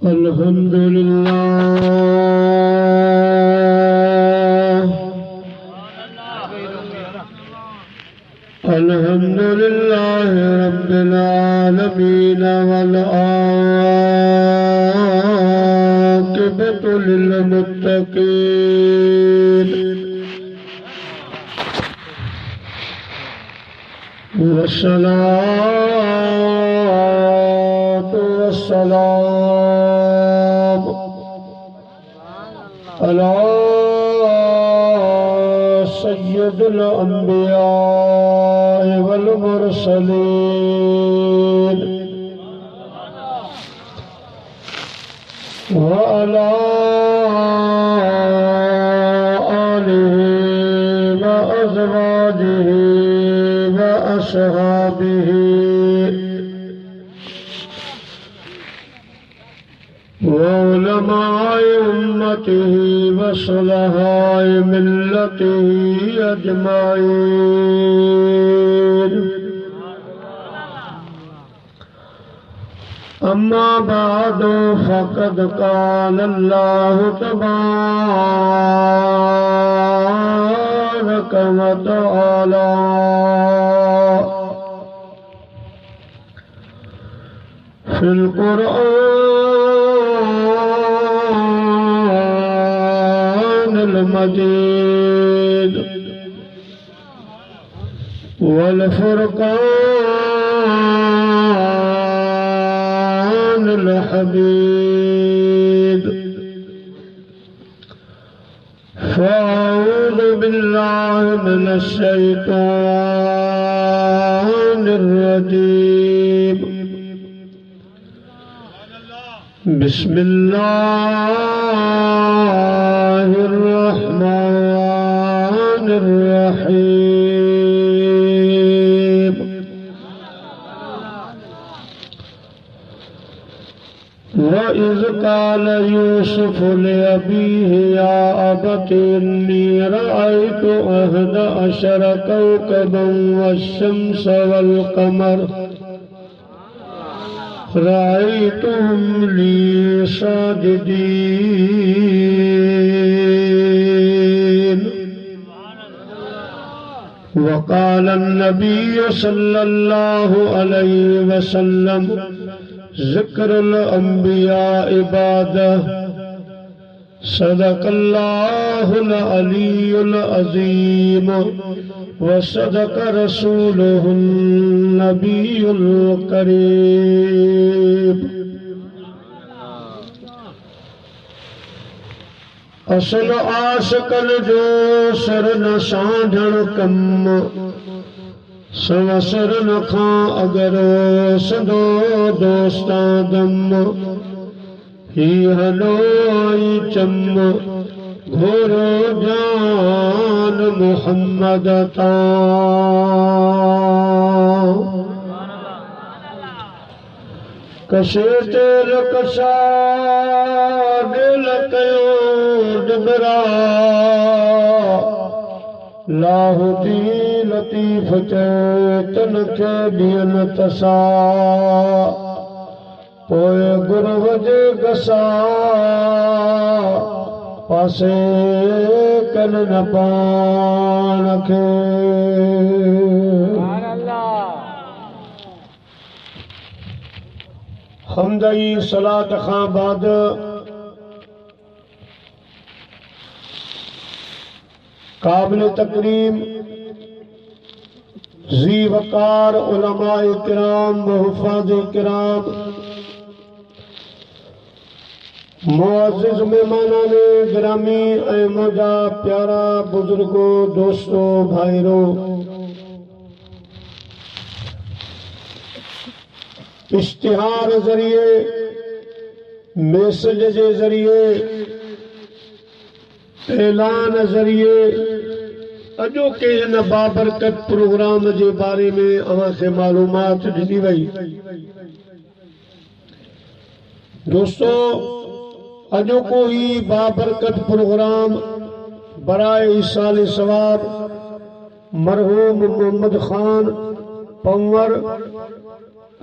अल्हम्दुलिल्लाह रब्बिल आलमीन वल आक़िबतु लिल मुत्तक़ीन वस्सलातु वस्सलाम अला सय्यिदिल अंबिया वल मुरसलीन व अला आलिहि व अज़वाजिहि व अस्हाबिहि व उलमाए उम्मतिहि व सुलहाए मिल्लतिहि अजमाईन। अम्मा बादो फ़क़द क़ाल अल्लाहु तबारक व तआला फ़िल क़ुरआनिल मजीद वल फ़ुरक़ानिल हमीद। फ़अऊज़ु बिल्लाहि मिनश शैतानिर रजीम। बिस्मिल्लाहिर्रहमानिर्रहीम। वइज़ क़ाल यूसुफ़ लिअबीहि या अबति इन्नी रअयतु अहद अशर कौकबन वश्शम्स वल क़मर रअयतुहुम ली साजिदीन। वक़ाल अन्नबी सल्लल्लाहु अलैहि वसल्लम ज़िक्रुल अंबिया इबादह सदक़ल्लाहुल अलीयुल अज़ीम व सदक़ रसूलुहुन नबियुल करीम। असल आशिक़न जो सर न सांढण कम संवसरन खां अगरि सदो दोस्तां दम ही हलो आई चम घोरो जान मुहम्मद तां। कशे तेल कशा दिल कयो डिबरा लाहुती लतीफ़ चेतन खे ॾियन तसा पोइ गुरव जे गसा पासे कन न पाण खे। हमदई सलात खां बाद काबिल तकरीम ज़ी वक़ार उलमाए किराम व हुफ़ाज़े किराम मुअज़्ज़िज़ मेहमानाने गिरामी ऐं मुंहिंजा प्यारा बुज़ुर्गो दोस्तो भाइरो, इश्तिहार ज़रिए मैसेज जे ज़रिए ऐलान ज़रिए अॼोके हिन बाबरकत प्रोग्राम जे बारे में अव्हांखे मालूमात ॾिनी वई। दोस्तो, अॼोको ही बाबरकत प्रोग्राम बराए ईसाल सवाब मरहूम मोहम्मद खान पंवर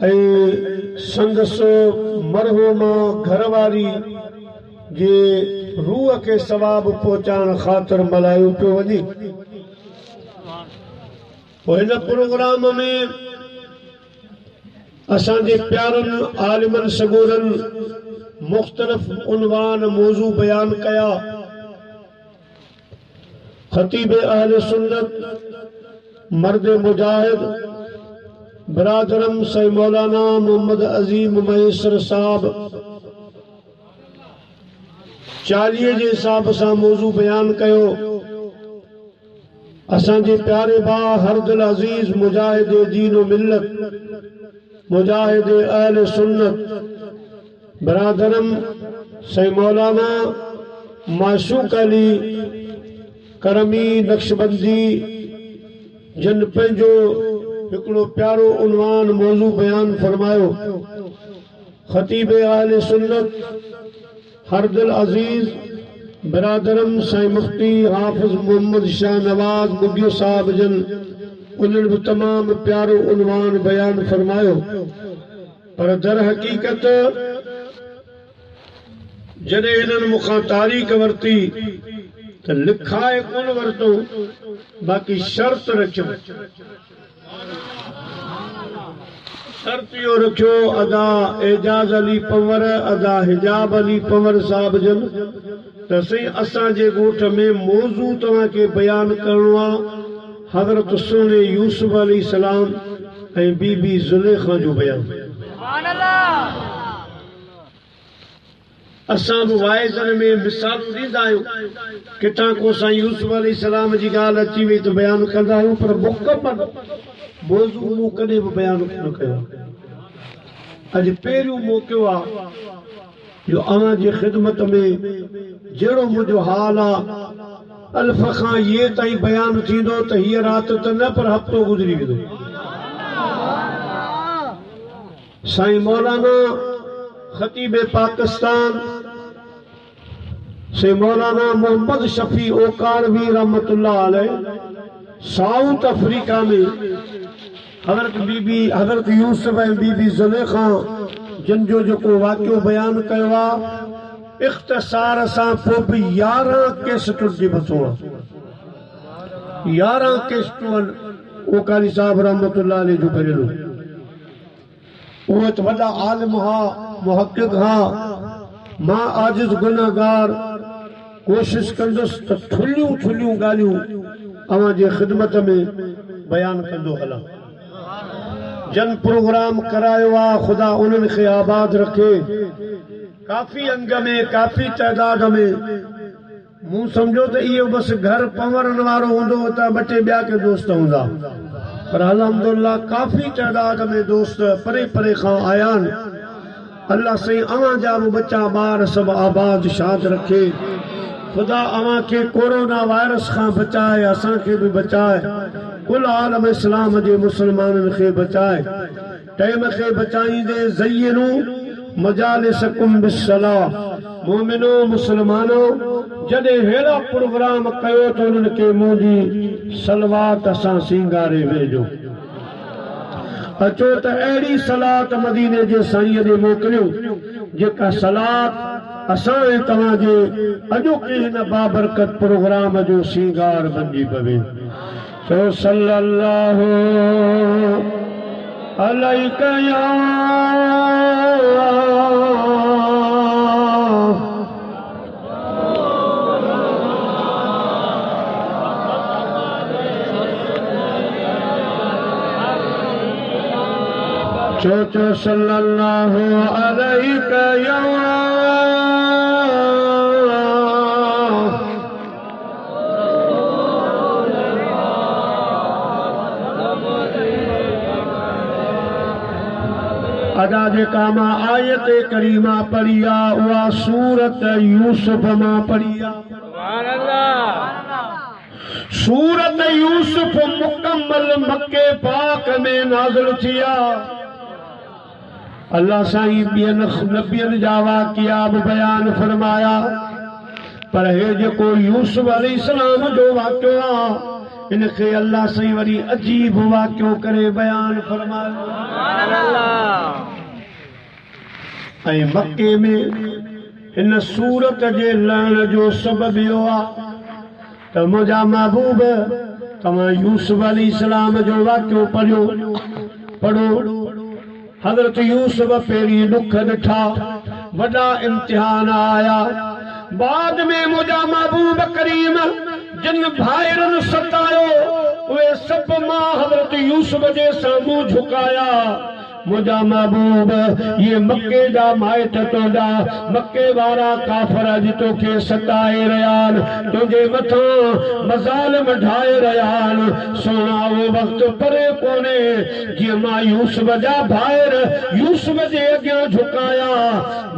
संदस मरहूमा घरवारी जे रूह के सवाब पहुंचाण खातिर मल्हायो पियो वञे। हिन प्रोग्राम में असांजे प्यारनि आलिमनि सगोरनि मुख़्तलिफ़ उनवान मौज़ू बयान कया। ख़तीब अहले सुन्नत मर्द मुजाहिद बरादरम सई मौलाना मोहम्मद अजीम मैसर साहब 40 जे हिसाब सां मौज़ू बयान कयो। असांजे प्यारे भाउ हरदिल अज़ीज़ मुजाहिद दीन व मिल्लत मुजाहिद अहले सुन्नत बरादरम सई मौलाना माशूक अली करमी नक्शबंदी जिन पंहिंजो हिकिड़ो प्यारो उनवान मौज़ू बयान फरमायो। ख़तीब अहले सुन्नत हरदिल अज़ीज़ बरादरम साईं मुफ्ती हाफिज़ मोहम्मद शाह नवाज़ मुगियो साहब जन उन्हनि भी तमाम प्यारो उनवान बयान फरमायो। पर दर हकीकत जॾहिं हिननि मूंखां तारीख़ वरिती त लिखाए कोन वरितो, बाक़ी शर्त रखियो। शर्त इहो रखियो अदा एजाज अली पंवर अदा हिजाब अली पंवर साहब जन त साईं असांजे ॻोठ में मौज़ू तव्हांखे बयान करणो आहे हज़रत सोने यूसुफ अलैहिस्सलाम ऐं बीबी ज़ुलेखा जो बयान। असां बि वाइज़नि में मिसालूं ॾींदा आहियूं, किथां को साईं यूसुफ अलैहिस्सलाम जी ॻाल्हि अची वई त बयान कंदा आहियूं, पर मुकमल मौज़ू मूं कॾहिं बि बयान न कयो। अॼु पहिरियों मौक़ो आहे जो अव्हां जी ख़िदमत में जहिड़ो मुंहिंजो हाल आहे अल्फ़ खां ये ताईं बयान थींदो त हीअ राति त न पर हफ़्तो गुज़री वेंदो। साईं मौलाना ख़तीब पाकिस्तान से मौलाना मोहम्मद शफी ओकारवी रहमतुल्लाह अलैह साउथ अफ्रीका में हज़रत यूसुफ ऐं बीबी ज़ुलेखा जिन जो जेको वाक़ियो बयान कयो आहे इख़्तिसार सां पोइ बि 11 कैसेटुनि जे मथां 11 कैसेटूं आहिनि ओकारी साहब रहमतुल्लाह अलैह जो करियो। उहे त वॾा आलिम हा, मुहक़िक़ हा। मां आजिज़ गुनाहगार कोशिश कंदुसि त थुल्हियूं थुल्हियूं ॻाल्हियूं अव्हां जे ख़िदमत में बयान कंदो हलां। जन प्रोग्राम करायो आहे ख़ुदा उन्हनि खे आबाद रखे। काफ़ी अंग में काफ़ी तइदाद में मूं सम्झो त इहो बसि घर पंवरनि वारो हूंदो त 2-टे ॿिया के दोस्त हूंदा, पर अल्हम्दुलिल्लाह काफ़ी तइदाद में दोस्त परे परे खां आया आहिनि। अल्लाह साईं अव्हां जा बि बच्चा ॿार सभु आबाद शाद रखे। ख़ुदा अव्हां खे कोरोना वायरस खां बचाए, असांखे बि बचाए, कुल आलम इस्लाम जे मुसलमाननि खे बचाए। टाइम खे बचाईंदे ज़य्यनू मजालिसकुम बिस्सलाह। मोमिनो मुसलमानो जॾहिं अहिड़ा प्रोग्राम कयो त उन्हनि खे मुंहिंजी सलवात सां सींगारे वेझो। अचो त अहिड़ी सलात मदीने जे साईं ॾे मोकिलियो जेका सलात असां ऐं तव्हां जे अॼोके हिन बाबरकत प्रोग्राम जो सींगार बणिजी पवे। चओ सल्लल्लाहु अलैका या चो सल्लल्लाहु अलैका या अदा जेका मां आयत करीमा पढ़ी आहे उहा सूरत यूसुफ मां पढ़ी आहे। सूरत यूसुफ मुकम्मल मक्के पाक में नाज़िल थी आहे। अल्लाह साईं ॿियनि नबियनि जा वाक़िया बि बयान फरमाया, पर हे जेको यूसुफ अलैहिस्सलाम जो वाक़ियो आहे इनके अल्लाह से वरी अजीब वाक्यो करे बयान फरमायो। ऐं मक्के में इन सूरत जे लहण जो सबब इहो आहे त मुंहिंजा महबूब तव्हां यूसुफ अलैहिस्सलाम जो वाक्यो पढ़ो। हज़रत यूसुफ पहिरीं दुख ॾिठा, वॾा इम्तिहान आया। बाद में मुंहिंजा महबूब करीम जिन भाइरनि सतायो उहे सभु मां हज़रत यूसुफ जे साम्हूं झुकाया। मुंहिंजा महबूब ये मक्के जा माइट तुंहिंजा मक्के वारा काफ़र अॼु तोखे सताए रहिया आहिनि, तुंहिंजे मथां मज़ालिम ढाए रहिया आहिनि। सोना उहो वक़्तु परे कोन्हे जीअं मां यूसुफ जा भाइर यूसुफ जे अॻियां झुकाया,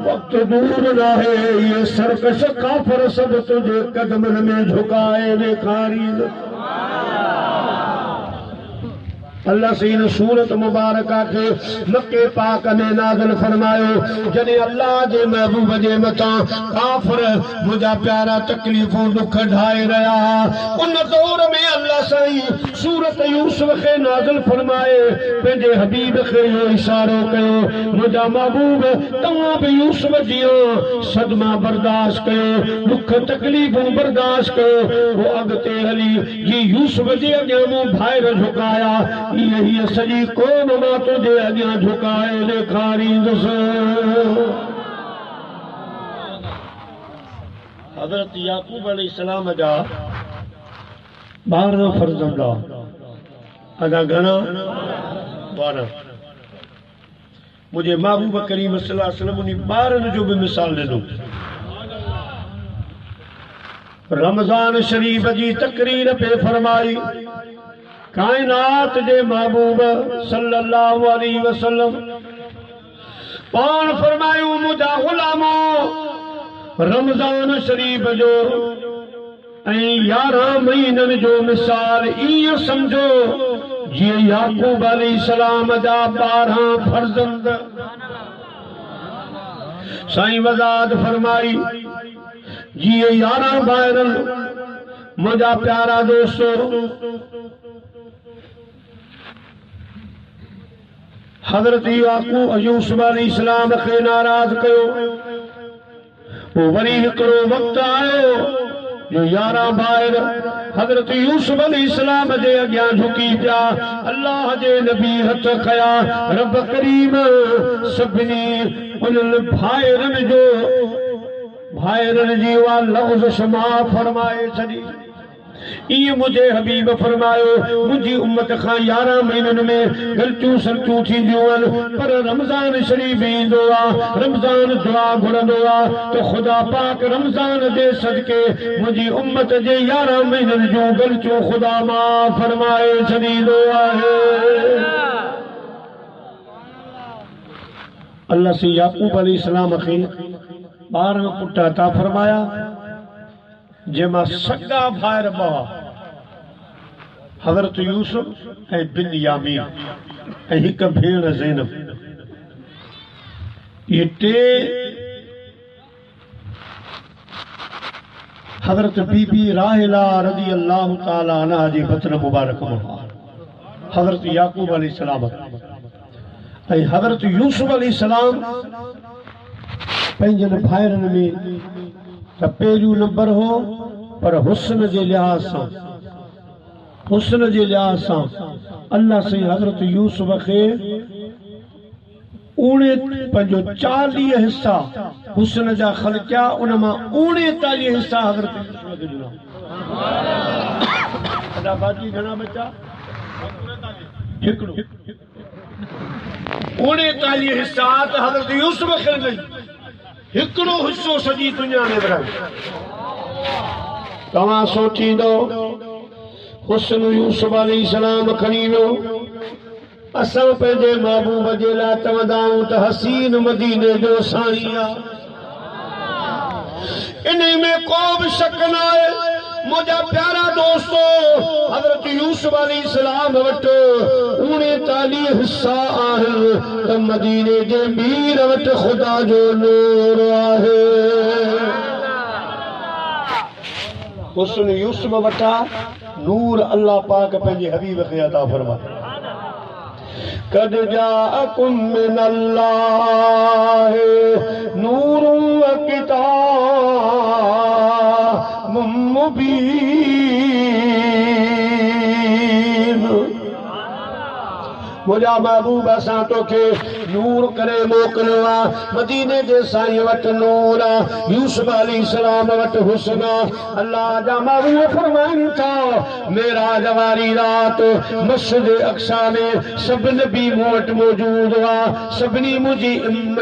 वक़्तु दूर नाहे ये सरकश काफ़र सभु तुंहिंजे कदमनि में झुकाए ॾेखारींदो। अल्लाह से इन सूरत मुबारका के मक्के पाक में नाज़िल फरमायो। जॾहिं अल्लाह जे महबूब जे मथां काफ़िर मुंहिंजा प्यारा तकलीफ़ूं दुख ढाए रहिया, उन दौर में अल्लाह साईं सूरत यूसुफ खे नाज़िल फरमाए पंहिंजे हबीब खे इहो इशारो कयो, मुंहिंजा महबूब तव्हां बि यूसुफ जियो सदमा बर्दाश्त कयो, दुख तकलीफ़ूं बर्दाश्त कयो। वो अॻिते हली जी यूसुफ जे अॻियां मूं भाइर झुकाया, यही सॼी कौम मां तुंहिंजे अॻियां झुकाए ॾेखारींदुसि। हज़रत याकूब अलैहिस्सलाम जा 12 फर्ज़ंद अदा घणा 12। मुंहिंजे महबूब करीम सल्लल्लाहु अलैहि वसल्लम उन 12 जो भी मिसाल ॾिनो। रमज़ान शरीफ जी तकरीर पे फरमाई, कायनात जे महबूब सल्लल्लाहु अलैहि वसल्लम पान फरमायो, मुंहिंजा गुलामो रमज़ान शरीफ जो ऐं 11 महीननि जो मिसाल ईअं समझो जीअं याकूब अलैहिस्सलाम जा 12 फर्ज़ंद। साईं वज़ाहत फरमाई, जीअं 11 भाइरनि मुंहिंजा प्यारा दोस्तो हज़रत याकूब यूसुफ अलैहिस्सलाम खे नाराज़ कयो। पोइ वरी हिकिड़ो वक़्तु आयो जो 11 भाइर हज़रत यूसुफ अलैहिस्सलाम जे अॻियां झुकी पिया। अल्लाह जे नबी हथ खया, रब करीम सभिनी उन्हनि भाइरनि जी उहा लफ़्ज़ शुमा फरमाए छॾी। इं मुझे हबीब फरमायो, मुझी उम्मत खां 11 महीननि में गलतियूं सलतियूं थींदियूं आहिनि, पर रमज़ान शरीफ ईंदो आहे, रमज़ान दुआ घुरंदो आहे त ख़ुदा पाक रमज़ान जे सदके मुंहिंजी उम्मत जे 11 महीननि जूं गलतियूं ख़ुदा माफ़ फरमाए छॾींदो आहे। अल्लाह से याकूब अलैहिस्सलाम खे 12 पुट अता फरमाया, जंहिंमां सॻा भाइर 2 हज़रत यूसुफ ऐं बिन्यामीन ऐं हिक भेण ज़ैनब। ये 3 हज़रत बीबी राहिला रज़ी अल्लाह ताला अन्हा जे बतन मुबारक में हज़रत याकूब अलैहिस्सलाम ऐं हज़रत यूसुफ अलैहिस्सलाम पंहिंजनि भाइरनि में त पहिरियों नंबर हो, पर हुस्न जे लिहाज़ सां अल्लाह से हज़रत यूसुफ खे 40 हिस्सा हुस्न जा ख़लक़िया, उन मां 39 हिस्सा हज़रत यूसुफ खे ॾिना। अदा बाजी घणा बचा? 39 हिस्सा त हज़रत यूसुफ खे ॾिनई, हिकिड़ो हिस्सो सॼी दुनिया में विराई। तव्हां सोचींदो हुस्न यूसुफ अलैहिस्सलाम खणी वियो, असां पंहिंजे महबूब जे लाइ चवंदा आहियूं त हसीन मदीने जो साईं आहे, इन में को बि शक न आहे। मुंहिंजा प्यारा दोस्तो, हज़रत यूसुफ अलैहिस्सलाम वटि 39 हिस्सा आहिनि त मदीने जे मीर वटि ख़ुदा जो नूर आहे। हुस्न यूसुफ वटा नूर अल्लाह पाक पंहिंजे हबीब खे अता फरमाए कद जाअकुम मिनल्लाह नूरुन व किताबुम मुबीन मुझा महबूब असां तोखे नूर करे मोकिलियो आहे मदीने जे साईं वटि नूर आहे यूसुफ अलैहिस्सलाम वटि हुस्न आहे अल्लाह जा महबूब फरमाइनि था मेराज वारी रात मस्जिद अक्सा में सभु नबी मूं वटि मौजूद हुआ सभिनी मुंहिंजी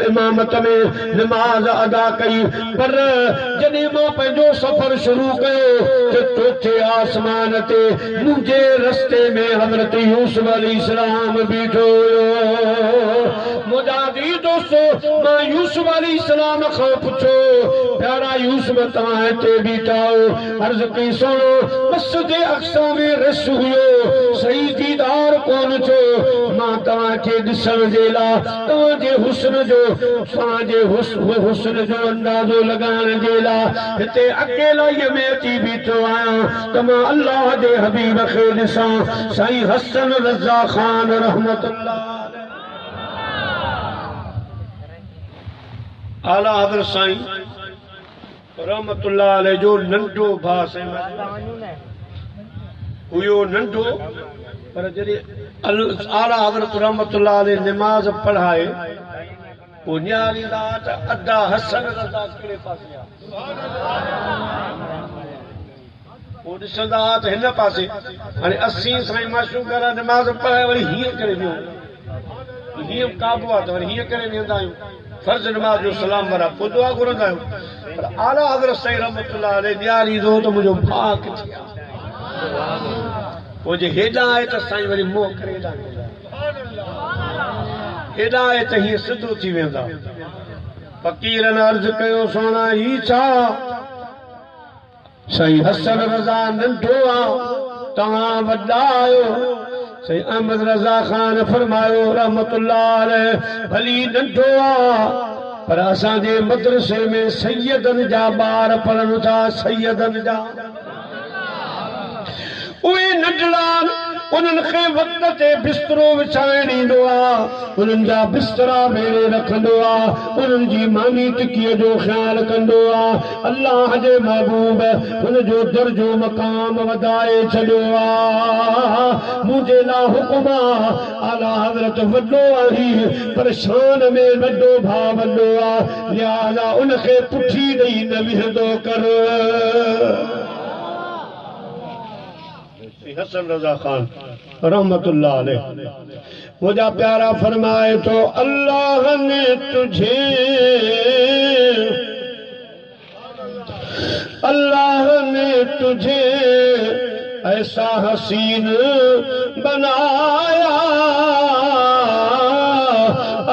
इमामत में नमाज अदा कई पर जॾहिं मां पंहिंजो सफ़र शुरू कयो त चोथे आसमान ते मुंहिंजे रस्ते में हज़रत यूसुफ अलैहिस्सलाम बीठो मुझा दी दोस्तो मां यूसुफ अलैहिस्सलाम खां पुछो प्यारा यूसुफ तव्हां हिते बीठा हो अर्ज़ कई सुनो मस्जिद अक्सा में रस हुयो सही दीदार कोन थियो मां तव्हांखे ॾिसण जे लाइ तव्हांजे हुस्न जो अंदाज़ो लॻाइण जे लाइ हिते अकेलाई में अची बीठो आहियां त मां अल्लाह जे हबीब खे ॾिसां साईं हसन रज़ा ख़ान रहमतुल्लाह आला हज़रत साईं रहमतुल्लाह अलैह जो नंढो भाउ साईं हुयो नंढो पर जॾहिं आला हज़रत रहमतुल्लाह अलैह निमाज़ पढ़ाए पोइ निहारींदा त अदा हसन रज़ा कहिड़े पासे आहे पोइ ॾिसंदा त हिन पासे हाणे असीं साईं माशूक़ निमाज़ पढ़ाए वरी हीअं करे वियो हीअं काबू आहे त वरी हीअं करे वेंदा आहियूं फर्ज़ नमाज जो सलाम वारा पोइ दुआ घुरंदा आहियूं पर आला हज़रत साईं रहमतुल्लाह अलैह निहारींदो त मुंहिंजो भाउ किथे आहे पोइ जे हेॾां आहे त साईं वरी मोह करे हेॾां आहे त हीअं सिधो थी वेंदा फ़क़ीरनि अर्ज़ कयो सोना ही छा साईं हसन रज़ा नंढो आहे तव्हां वॾा आहियो साईं अहमद रज़ा ख़ान फरमायो रहमतुल्लाह अलैह भली नंढो आहे पर असांजे मदरसे में सैयदनि जा ॿार पढ़नि था सैयदनि जा उहे नंढड़ा उन्हनि खे वक़्त ते बिस्तरो विछाइण ईंदो आहे उन्हनि जा बिस्तरा मेड़े रखंदो आहे उन्हनि जी मानी टिकीअ जो ख़्यालु कंदो आहे अल्लाह जे महबूब हुनजो दर्जो मक़ाम वधाए छॾियो आहे मुंहिंजे लाइ हुकुम आहे आला हज़रत वॾो आहे पर शान में वॾो भाउ वॾो आहे लिहाज़ा उनखे पुठी ॾेई न विहंदो कर हसन रज़ा ख़ान रहमतुल्लाह अलैह मुझा प्यारा फरमाए तो अल्लाह ने तुझे ऐसा हसीन बनाया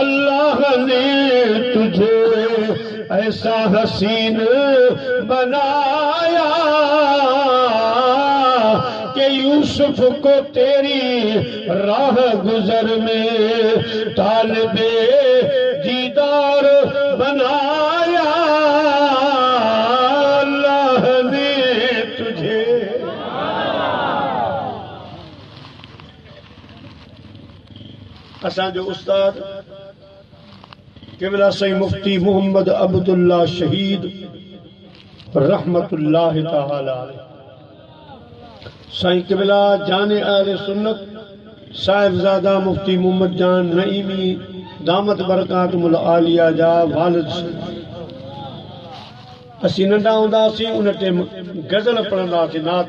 अल्लाह ने तुझे ऐसा हसीन बनाया कि यूसुफ को तेरी राह गुजर में तालिबे दीदार बनाया अल्लाह ने तुझे असांजो उस्ताद क़िबला साईं मुफ्ती मोहम्मद अब्दुल्ला शहीद रहमतुल्लाह तआला अलैह साईं क़िबला जाने आले सुन्नत साहिबजादा मुफ्ती मोहम्मद जान नईमी दामत बरकातुल आलिया जा वालिद असीं नंढा हूंदासीं उन टाइम गज़ल पढ़ंदासीं नात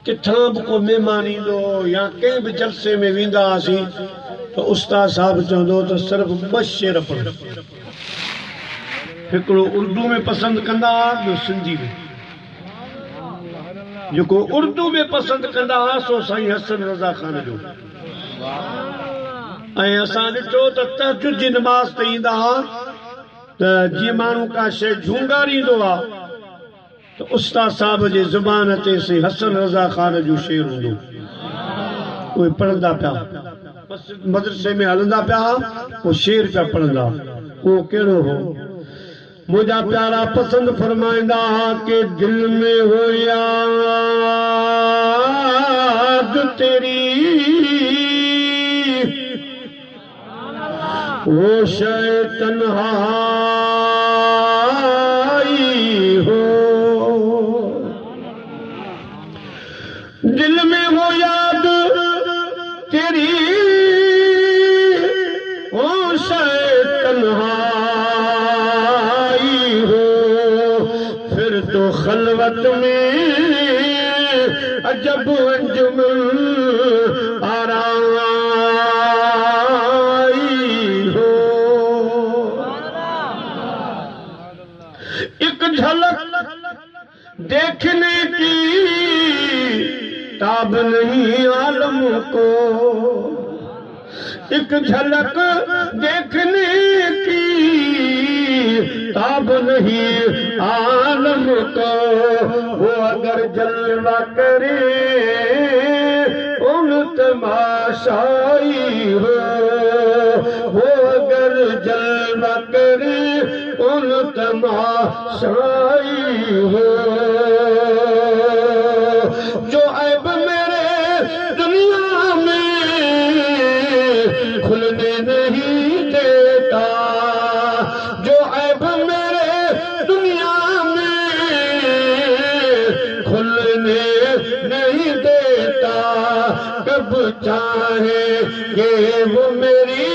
किथां बि को महिमान ईंदो या कंहिं बि जलसे में वेंदा हुआसीं त उस्ताद साहिब चवंदो त सिर्फ़ु ॿ शेर पढ़ो हिकिड़ो उर्दू में पसंदि कंदा ॿियो सिंधी में जेको उर्दू में पसंदि कंदा हुआ सो साईं हसन रज़ा ख़ान जो ऐं असां ॾिठो त तहजुद जी नमाज़ ते ईंदा हुआ त जीअं माण्हू का शइ झूंगारींदो आहे त उस्ताद साहिब जे ज़ुबान ते साईं हसन रज़ा ख़ान जो शेर हूंदो उहे पढ़ंदा पिया मदरसे में हलंदा पिया उहो शेर पिया पढ़ंदा उहो कहिड़ो हो मुझा प्यारा पसंद फरमाइंदा के दिल में हो याद तेरी वो शय तन्हाई हो, दिल में वो याद तेरी वो शय तन्हाई हो, फिर तो खलवत में अजब अंजुमन आराम झलक देखने की ताब नहीं आलम को, एक झलक देखने की ताब नहीं आलम को, वो अगर जलवा करे उन तमाशाई हो, वो अगर जलवा करे उन तमाशाई हो, जो ऐब मेरे दुनिया में खुलने नहीं देता, जो ऐब मेरे दुनिया में खुलने नहीं देता, कब चाहे कि वो मेरी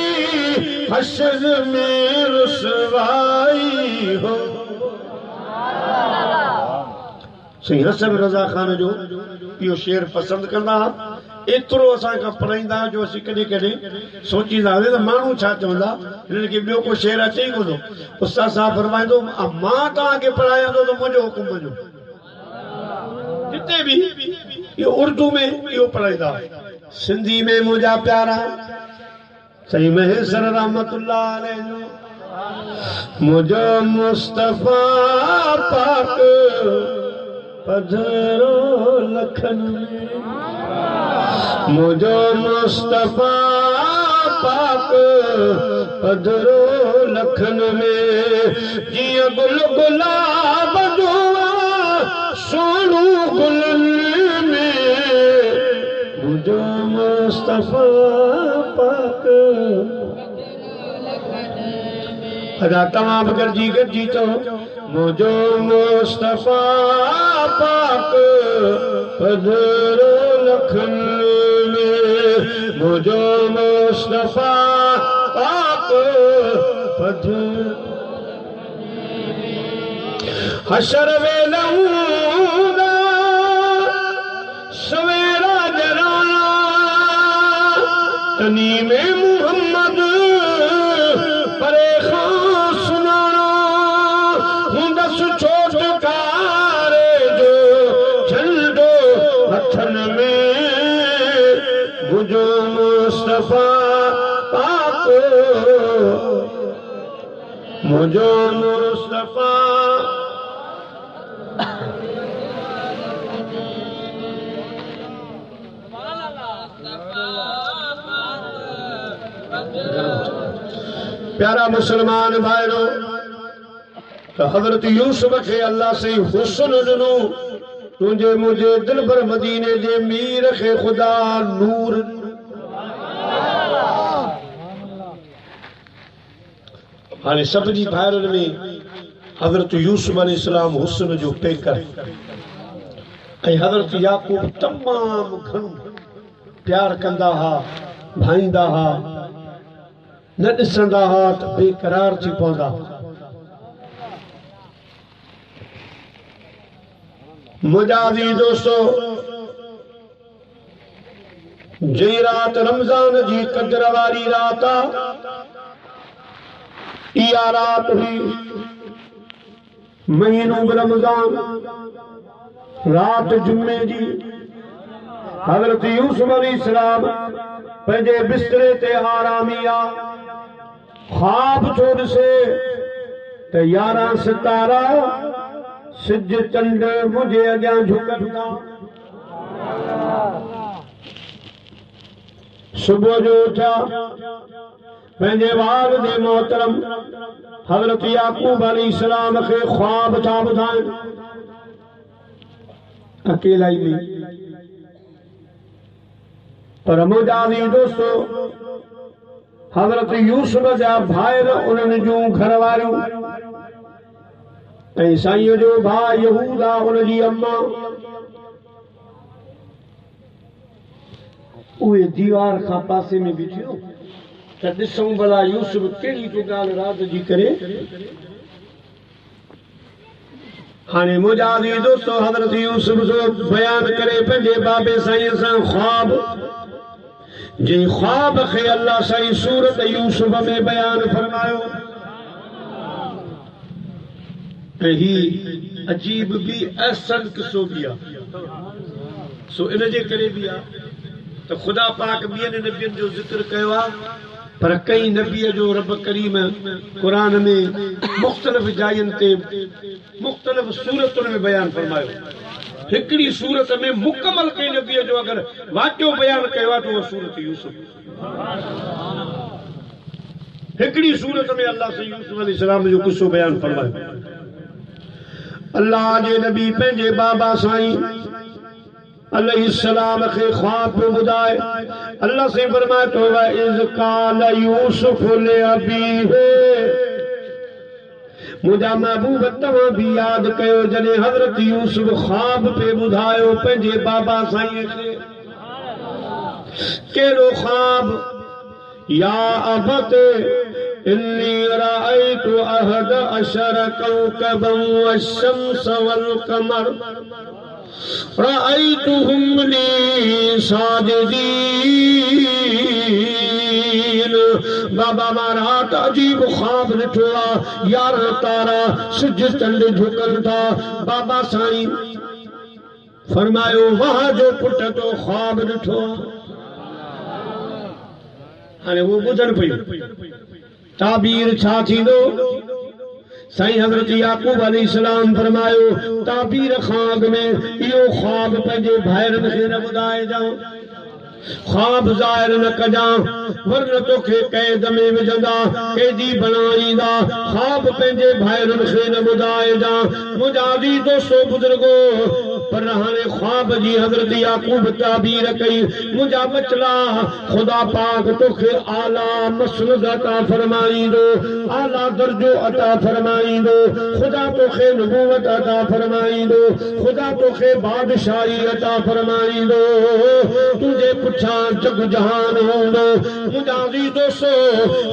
हश्र में रुसवाई हो। सही हसन रज़ा खान जो इहो शेर पसंद कंदा, एतिरो असांखां पढ़ाईंदा जो असीं कॾहिं कॾहिं सोचींदा हुआसीं त माण्हू छा चवंदा, हिननि खे ॿियो को शेर अचे ई कोन थो। उस्ताद साहब फरमाईंदो मां तव्हांखे पढ़ायां थो त मुंहिंजो हुकुम मञो, जिते बि इहो उर्दू में इहो पढ़ाईंदा, सिंधी में मुंहिंजा प्यारा सही महेश्वर रहमतुल्लाह अलैह जो मुझो मुस्तफा पाक पधरो लखन में, मुझो मुस्तफा पाक पधरो लखन में, जिया गुल गुलाब जो सोनू गुलन में, मुझो मुस्तफा पाक अदा तमाम गरजी गरजी तो मुझो मुस्तफा पाक पधरो लखन में, मुझो मुस्तफा पाक पधरो हशर वेलूंगा सवेरा जराना तनी में मुहम्मद परे खां सुनाना, हुंदस छोट कारे जो झंडो हथन में, मुझो मुस्तफा पाक मुझो मुस्तफा प्यारा मुसलमान भाइयों, तो हजरत यूसुफ के अल्लाह से हुस्न ॾिनो, तुझे मुझे दिल भर मदीने जे मीर के खुदा नूर। हाणे सभिनी भाइरनि में हजरत यूसुफ अलैहिस्सलाम हुस्न जो पेकर ऐं हजरत याकूब तमाम घणो प्यार कंदा हा, भाईंदा हा, न ॾिसंदा हा त बेकरार थी पवंदा। मुंहिंजा अज़ीज़ दोस्तो, जी रात रमज़ान जी क़द्र वारी रात आ, इहा रात हुई महीनो रमज़ान, रात जुम्मे जी। हज़रत यूसुफ अलैहिस्सलाम पंहिंजे बिस्तरे ते आरामिया ख्वाब थो ॾिसे त 11 सितारा सिज चंड मुंहिंजे अॻियां झुकनि था। सुबुह जो उथिया, पंहिंजे वालिद मोहतरम हज़रत याकूब अलैहिस्सलाम के ख्वाब था ॿुधाइनि अकेला ही नहीं पर मुंहिंजा अज़ीज़ दोस्तो हज़रत यूसुफ जा भाइर उन्हनि जूं घर वारियूं ऐं साईं जो भाउ यहूदा उनजी अम्मा उहे दीवार खां पासे में बीठियूं त ॾिसूं भला यूसुफ कहिड़ी को ॻाल्हि राति जी करे हाणे मुंहिंजा अज़ीज़ दोस्तो हज़रत यूसुफ जो बयान करे पंहिंजे बाबे साईं सां ख्वाब जे ख्वाब खे अल्लाह साईं सूरत यूसुफ में बयान फरमायो ऐं ही अजीब भी अहसन किस्सो भी आहे सो इन जे करे भी आहे त ख़ुदा पाक ॿियनि नबियनि जो ज़िक्र कयो आहे पर कई नबीअ जो रब करीम क़ुरान में मुख़्तलिफ़ जायुनि ते मुख़्तलिफ़ सूरतुनि में बयान फरमायो हिकिड़ी सूरत में मुकमल कंहिं नबीअ जो अगरि वाक़ियो बयान कयो आहे त उहा सूरत यूसुफ हिकिड़ी सूरत में अल्लाह से यूसुफ अलैहिस्सलाम जो किस्सो बयान फरमायो अल्लाह जे नबी पंहिंजे बाबा साईं अलैहिस्सलाम के ख्वाब पे बुधाए अल्लाह से फरमाए तो इज़ काल यूसुफ ले अबीहे मुझा महबूब तव्हां भी याद कयो जॾहिं हज़रत यूसुफ ख्वाब पे बुधायो पंहिंजे बाबा साईं खे कहिड़ो ख्वाब या अबत इन्नी रायतु अहद अशर कौकबन वश्शम्स वल कमर रायतुहुम ली साजिदीन बाबा महाराज अजीब ख्वाब ॾिठो आहे 11 तारा सिज चंड झुकनि था बाबा साईं फरमायो वाह जो पुट तो ख्वाब ॾिठो हाणे वो ॿुधनि पियूं ताबीर छा थींदो साईं हज़रत याकूब अलैहिस्सलाम फरमायो ताबीर खां अॻु में इहो ख्वाब पंहिंजे भाइरनि खे न ॿुधाइजां ख्वाब ज़ाहिर न कजां वरन तोखे कैद में विझंदा कैदी बणाईंदा ख्वाब पंहिंजे भाइरनि खे न ॿुधाइजां मुंहिंजा अज़ीज़ दोस्तो बुज़ुर्गो पर हाणे ख्वाब जी हज़रत याकूब ताबीर कई मुंहिंजा बचड़ा ख़ुदा पाक तोखे आला मसनद अता फरमाईंदो आला दर्जो अता फरमाईंदो ख़ुदा तोखे नबूवत अता फरमाईंदो ख़ुदा तोखे बादशाही अता फरमाईंदो तुंहिंजे पुठियां जग जहान हूंदो मुंहिंजा अज़ीज़ दोस्तो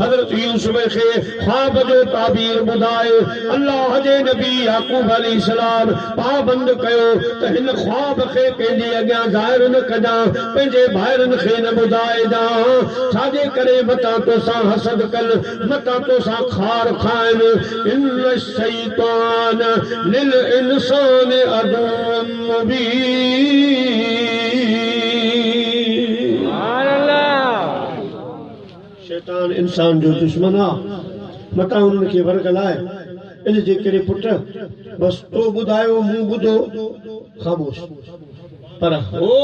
हज़रत यूसुफ खे ख्वाब जो ताबीर ॿुधाए अल्लाह जे नबी याकूब अलैहिस्सलाम पाबंद कयो त हिन ख्वाब खे कंहिंजे अॻियां ज़ाहिर न कजां पंहिंजे भाइरनि खे न ॿुधाइजां छाजे करे मतां तोसां हसद कनि मतां तोसां खार खाइनि इन शैतान लिल इंसान अदुव्वुन मुबीन शैतान इंसान जो दुश्मन आहे मतां उन्हनि खे वर्ग लाइ इन जे करे पुट बस तो ॿुधायो मूं ॿुधो ख़ामोश पर हो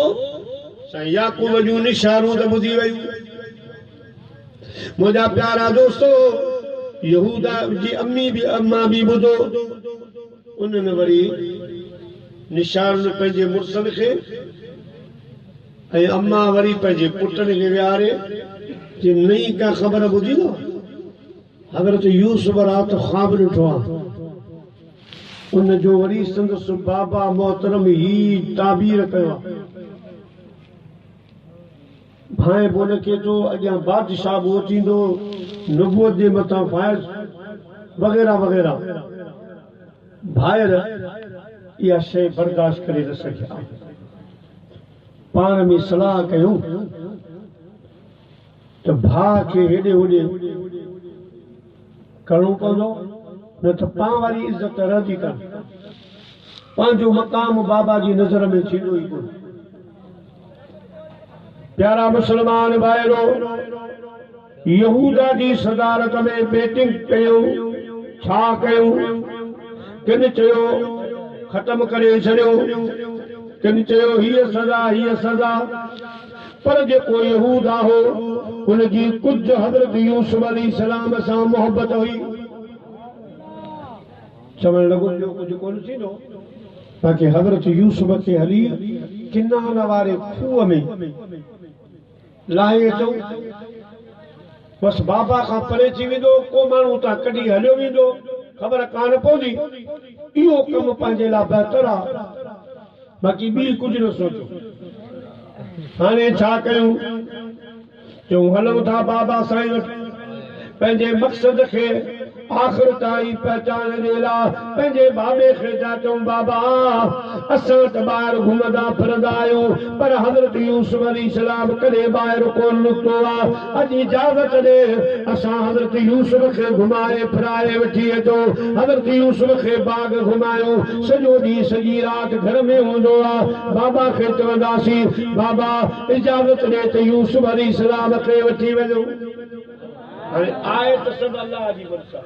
साईं याकूब जूं निशानूं त ॿुधी वयूं मुंहिंजा प्यारा दोस्तो यहूदा जी अम्मा भी ॿुधो उन्हनि वरी निशान पंहिंजे मुड़सनि खे ऐं अम्मा वरी पंहिंजे पुटनि खे विहारे जे नई का ख़बर ॿुधी न हज़रत यूसुफ राति ख्वाब ॾिठो आहे उन जो वरी संदसि बाबा मोहतरम ही ताबीर कयो आहे भाई बोल के तो अॻियां बादशाह वो थींदो नबूवत जे मथां फाइज़ वग़ैरह वग़ैरह भाइर इहा शइ बर्दाश्त करे न सघिया पाण में सलाह कयूं त भाउ खे हेॾे होॾे करणो पवंदो न त पाण वारी इज़त रहंदी कान पंहिंजो मक़ाम बाबा जी नज़र में थींदो ई कोन प्यारा मुसलमान भाइरो यहूदा जी सदारत में बैटिंग कयूं छा कयूं किन चयो ख़त्म करे छॾियो किन चयो हीअ सज़ा पर जेको यहूदा हो उनजी कुझु हज़रत यूसुफ अलैहिस्सलाम सां मोहबत हुई चवण लॻो ॿियो कुझु कोन थींदो बाक़ी हज़रत यूसुफ खे हली किनान वारे खूह में लाहे अचो बसि बाबा खां परे थी वेंदो को माण्हू उतां कढी हलियो वेंदो ख़बर कान पवंदी इहो कमु पंहिंजे लाइ बहितर आहे बाक़ी ॿी कुझु न सोचो हाणे छा कयूं चऊं हलूं था बाबा साईं वटि पंहिंजे मक़सद खे आख़िर ताईं पहचान जे लाइ पंहिंजे बाबे खे था चऊं बाबा असां त ॿाहिरि घुमंदा फिरंदा आहियूं पर हज़रत यूसुफ अलैहिस्सलाम कॾहिं ॿाहिरि कोन निकितो आहे अॼु इजाज़त ॾे असां हज़रत यूसुफ खे घुमाए फिराए वठी अचो हज़रत यूसुफ खे बाग़ घुमायूं सॼो ॾींहुं सॼी राति घर में हूंदो आहे बाबा खे चवंदासीं बाबा इजाज़त ॾे त यूसुफ अलैहिस्सलाम खे वठी वञो हाणे आहे त सभु अलाह जी मंशा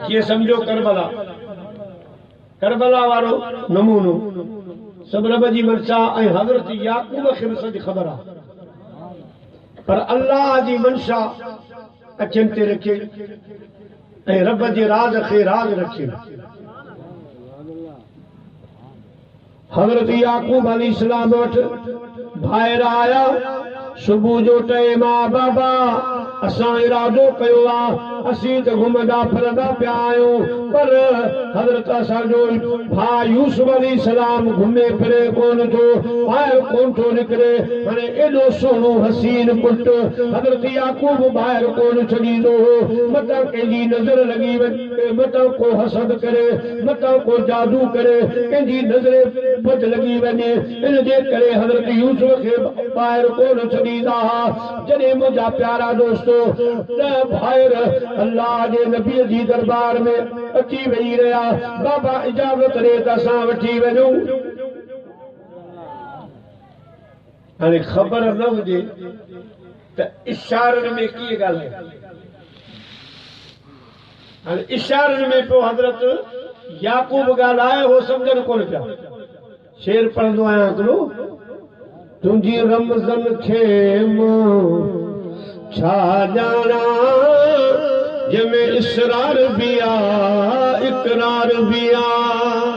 कीअं सम्झो करबला वारो नमूनो सभु रब जी मंशा ऐं हज़रत याकूब खे बि सॼी ख़बर आहे पर अलाह जी मंशा अखियुनि ते रखे ऐं रब जे राज़ खे राज़ रखे हज़रत याकूब अलैहिस्सलाम वटि ॿाहिरि आया सुबुह जो टाइम आहे बाबा असां इरादो कयो आहे असीं त घुमंदा फिरंदा पिया आहियूं पर हज़रत असांजो भाउ यूसुफ अलैहिस्सलाम घुमे फिरे कोन थो ॿाहिरि कोन थो निकिरे हाणे एॾो सुहिणो हसीन पुटु हज़रत याकूब ॿाहिरि कोन छॾींदो हो मतां कंहिंजी नज़र लॻी वञे मतां को हसद करे मतां को जादू करे कंहिंजी नज़रे बद लॻी वञे इन जे करे हज़रत यूसुफ खे ॿाहिरि कोन छॾींदा हुआ जॾहिं मुंहिंजा प्यारा दोस्तो ॿाहिरि अल्लाह जे नबीअ जी दरबार में अची वेही रहिया बाबा इजाज़त ॾे त असां वठी वञूं हाणे ख़बर न हुजे त इशारनि में कीअं ॻाल्हाए हाणे इशारनि में पियो हज़रत याकूब ॻाल्हाए हो सम्झनि कोन पिया शेर पढ़ंदो आहियां हिकिड़ो तुंहिंजी रमज़न खे छा ॼाणा जंहिंमें इसरार बि आहे इक़रार बि आहे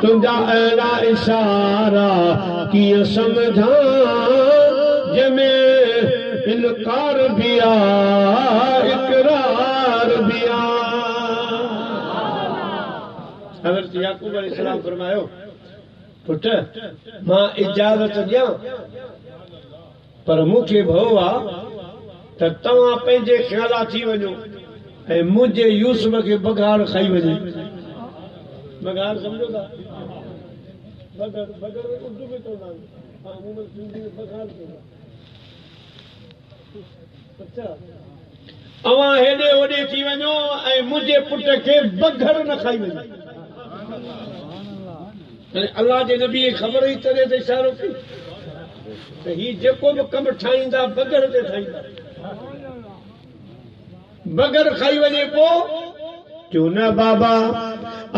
तुंहिंजा अहिड़ा इशारा कीअं सम्झां जंहिंमें इनकार बि आहे इक़रार बि आहे हज़रत याकूब अलैहिस्सलाम फरमायो पुट मां इजाज़त ॾियां पर मूंखे भउ आहे त तव्हां पंहिंजे ख़्याला थी वञो ऐं मुंहिंजे यूसुफ खे बगाड़ खाई वञे बगाड़ सम्झो था बगाड़ उर्दू में चवंदा आहिनि सिंधी में बगाड़ अच्छा अवां हेॾे होॾे थी वञो ऐं मुंहिंजे पुट खे बगड़ न खाई वञे अल्लाह जे नबी खे ख़बर ई तॾहिं ते इशारो कई त ही जेको बि कमु ठाहींदा बगड़ ते ठाहींदा बगड़ खाई वञे पोइ चयो न बाबा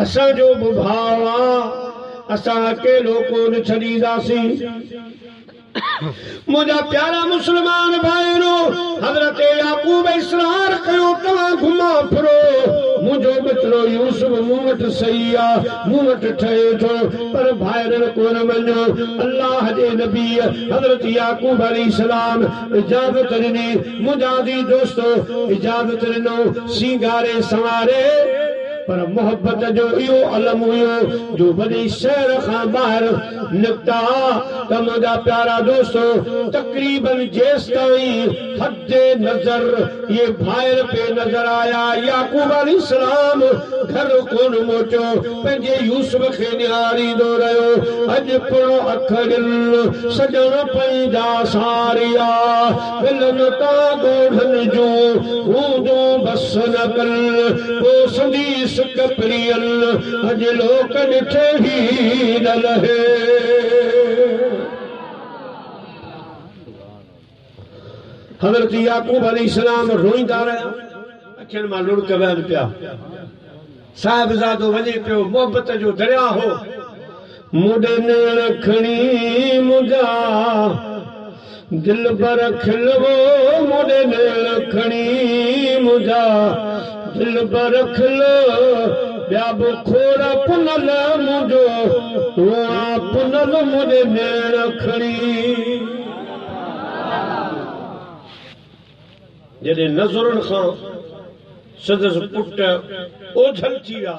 असांजो बि भाउ आहे असां अकेलो कोन छॾींदासीं मुंहिंजा प्यारा मुस्लमान भाइरो हज़रत याकूब इसरार कयो तव्हां घुमा फिरो मुंहिंजो बचड़ो यूसुफ मूं वटि सही आहे मूं वटि ठहे थो पर ॿाहिरि कोन वञो अल्लाह जे नबी हज़रत याकूब अलैहिस्सलाम इजाज़त ॾिनी मुंहिंजा दी दोस्तो इजाज़त ॾिनो सींगारे संवारे पर मोहब्बत जो इहो अलम हुयो जो वॾे शहर खां ॿाहिरि निकिता त मुंहिंजा प्यारा दोस्तो तक़रीबन जेसि ताईं हद नज़र ये ॿाहिरि पे नज़र आया याकूब अलैहिस्सलाम घर कोन मोटियो पंहिंजे यूसुफ खे निहारींदो रहियो अॼु पुरो अख दिल सजण पंहिंजा सारिया मिलनि ता ॻोढ़नि जूं हूंदूं बस न कल पोइ संदीस कपड़ियल अज लोक ॾिठे ही न लहे हज़रत याकूब अलैहिस्सलाम रोईंदा रहिया अखियुनि मां लुड़क वहनि पिया साहिबज़ादो वञे पियो मोहबत जो दरिया हो मुॾे नेण खणी मुंहिंजा दिल पर खिलवो मुॾे नेण खणी मुंहिंजा दिल बरख लो ॿिया बि खोड़ पुनल मुंहिंजो तूं आ पुनल मुंहिंजे भेण खणी जॾहिं नज़रुनि खां सदस पुट ओझल थी विया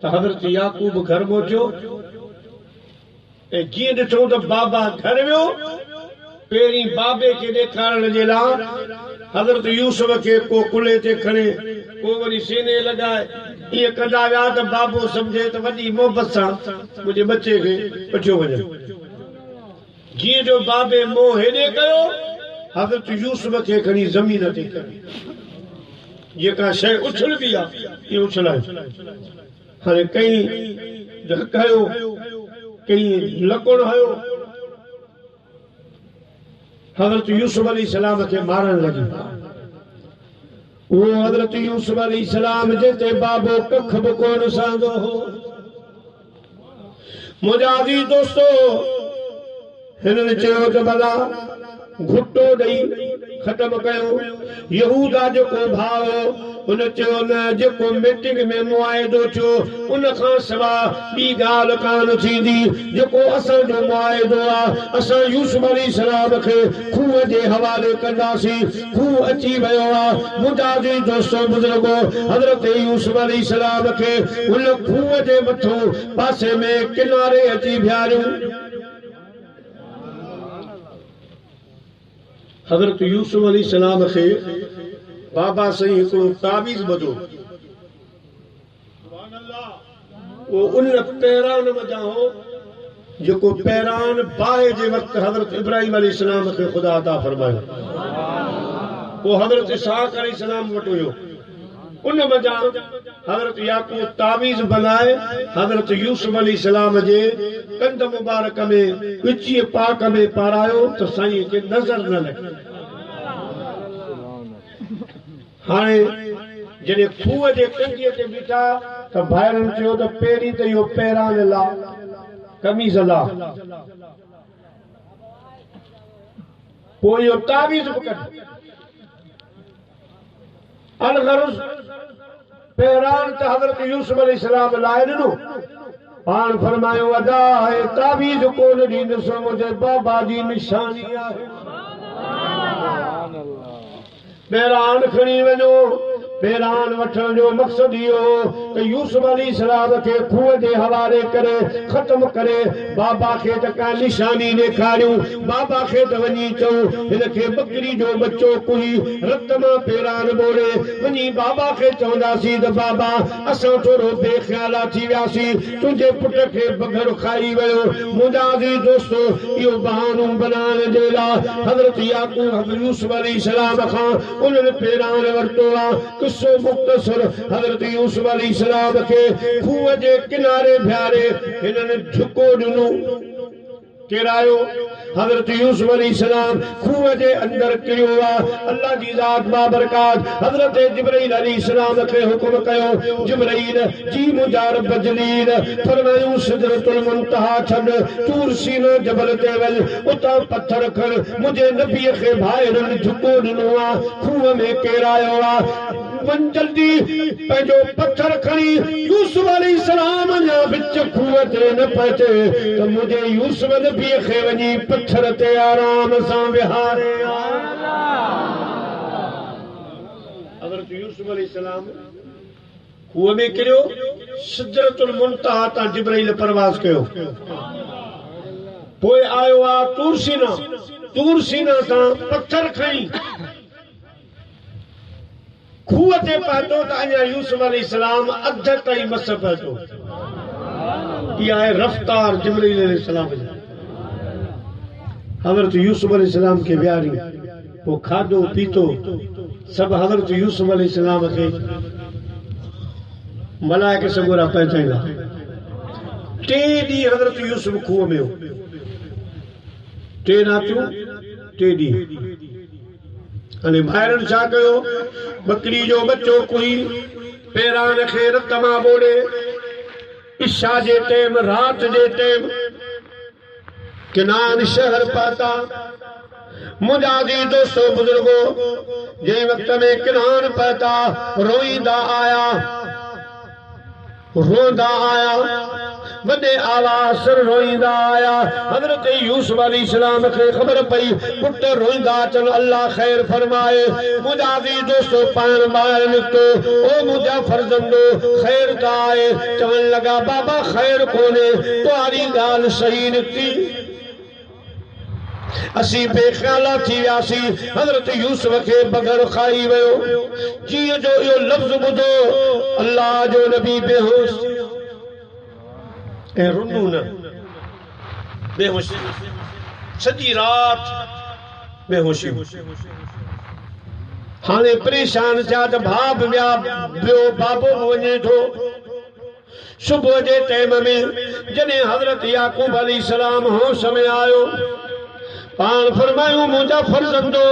त हज़रत याकूब घर पहुचो ऐं जीअं ॾिठो त बाबा घर वियो पहिरीं बाबे खे ॾेखारण जे लाइ हज़रत यूसुफ खे को कुल्हे ते खणे को वरी सीने लॻाए ईअं कंदा विया त बाबो सम्झे त वॾी मोहबत सां मुंहिंजे बचे खे वठियो वञे जीअं जो बाबे मोह हेॾे कयो हज़रत यूसुफ खे खणी ज़मीन ते कयो जेका शइ उछलबी आहे इहा उछलाए हाणे कई धक हयो कई लकुण हयो हज़रत यूसुफ अलैहिस्सलाम खे मारण लॻी वो हज़रत यूसुफ अलैहिस्सलाम जिते बाबो कख बि कोन सहंदो हो मुंहिंजा अज़ीज़ दोस्तो हिननि चयो त भला घुटो ॾेई ख़तम कयो यहूदा जेको भाउ उन चयो न जेको मीटिंग में मुआइदो थियो उन खां सवाइ ॿी ॻाल्हि कान थींदी जेको असांजो मुआइदो आहे असां यूसुफ अलैहिस्सलाम खे खूह जे हवाले कंदासीं खूह अची वियो आहे मुंहिंजा अज़ीज़ दोस्तो बुज़ुर्गो हज़रत यूसुफ अलैहिस्सलाम खे उन खूह जे मथां पासे में किनारे अची बीहारियूं हज़रत यूसुफ अलैहिस्सलाम खे बाबा साईं हिकिड़ो ताबीज़ ॿधो वो उन पैरान मथां हो जेको पैरान बाहि जे वक़्तु हज़रत इब्राहिम अलैहिस्सलाम खे ख़ुदा अता फरमायो वो हज़रत इसहाक़ अलैहिस्सलाम वटि हुयो उन मथां हज़रत याकूब ताबीज़ बनाए हज़रत यूसुफ अलैहिस्सलाम जे कंध मुबारक में विची पाक में पारायो त साईं खे नज़र न लॻे हाणे जॾहिं खूह जे कंढीअ ते बीठा त भाइरनि चयो त पहिरीं त इहो पैरान ला कमीज़ ला पोइ इहो ताबीज़ बि कढ अलगर्ज़ पैरान त हज़रत यूसुफ अलैहिस्सलाम लाइ ॾिनो पाण फरमायो अदा आहे ताबीज़ कोन ॾींदुसि मुंहिंजे बाबा जी निशानी आहे पैरान खणी वञो पैरान वठण जो मक़सदु इहो त यूसुफ अलैहिस्सलाम खे खूह जे हवाले करे ख़त्म करे बाबा खे त का निशानी ॾेखारियूं बाबा खे त वञी चऊं हिन खे बकरी जो बच्चो कुई रत मां पैरान ॿोड़े वञी बाबा खे चवंदासीं त बाबा असां थोरो बेख़्याला थी वियासीं तुंहिंजे पुट खे बगड़ खाई वियो मुंहिंजा अज़ीज़ दोस्तो इहो बहानो बनाइण जे लाइ हज़रत याकूब हज़रत यूसुफ अलैहिस्सलाम खां उन्हनि पैरान वरितो आहे किस्सो मुख़्तसर हज़रत यूसुफ अलैहिस्सलाम खे खूह जे किनारे बीहारे हिननि झुको ॾिनो किरायो हज़रत यूसुफ अलैहिस्सलाम खूह जे अंदर किरियो आहे अल्लाह जी ज़ात बाबरकात हज़रत जिब्राईल अलैहिस्सलाम खे हुकुम कयो जिब्राईल जी मुजारब जलील फरमायूं सिदरतुल मुंतहा छॾ तूर सीनो जबल ते वञ उतां पत्थर खण मुंहिंजे नबीअ खे भाइरनि झुको ॾिनो आहे खूह में किरायो आहे वन जल्दी पंहिंजो पत्थर खणी यूसुफ अलैहिस्सलाम अञा विच खूह ते न पहुचे त मुंहिंजे यूसुफ नबीअ खे वञी पत्थर ते आराम सां विहारे हज़रत यूसुफ अलैहिस्सलाम खूह में किरियो सिदरतुल मुंतहा तां जिब्राईल परवाज़ कयो पोइ आयो आहे तूर सीना तां पत्थर खणी खूह ते पहुतो त अञा यूसुफ अलैहिस्सलाम अध ताईं मस पहुतो इहा आहे रफ़्तार जिब्राईल अलैहिस्सलाम जी हज़रत यूसुफ अलैहिस्सलाम खे विहारी पोइ खाधो पीतो सभु हज़रत यूसुफ अलैहिस्सलाम खे मलाइके सगोरा पहुचाईंदा 3 ॾींहं हज़रत यूसुफ खूह में हो 3 रातियूं 3 ॾींहं अने भाइरनि छा कयो बकरी जो बच्चो कोई पैरान खे रत मां ॿोड़े इशा जे टाइम रात जे टाइम किनान शहर पाता मुजादी दोस्तों बुजुर्गो जे वक्त में किरान पता रोईंदा आया रोंदा आया वॾे आवाज़ सर रोईंदा आया हज़रत यूसुफ अलैहिस्सलाम खे ख़बर पई पुट रोईंदा अचनि अल्लाह ख़ैर फरमाए मुजादी दोस्तों पाण ॿाहिरि निकितो ओ मुंहिंजा फर्ज़ंदो ख़ैर त आहे चवण लॻा बाबा ख़ैर कोन्हे तुम्हारी ॻाल्हि सही निकिती असी बेख्याला थी वियासीं हज़रत यूसुफ खे बग़ैर खाई वियो जीअं जो इहो लफ़्ज़ ॿुधो अल्लाह जो नबी बेहोश ऐं रुनू न बेहोशी सॼी रात बेहोशी हाणे परेशान थिया त भाउ बि विया ॿियो बाबो बि वञे थो सुबुह जे टाइम में जॾहिं हज़रत याकूब अलैहिस्सलाम होश में आयो पान फरमायूं मुंहिंजा फर्ज़ंदो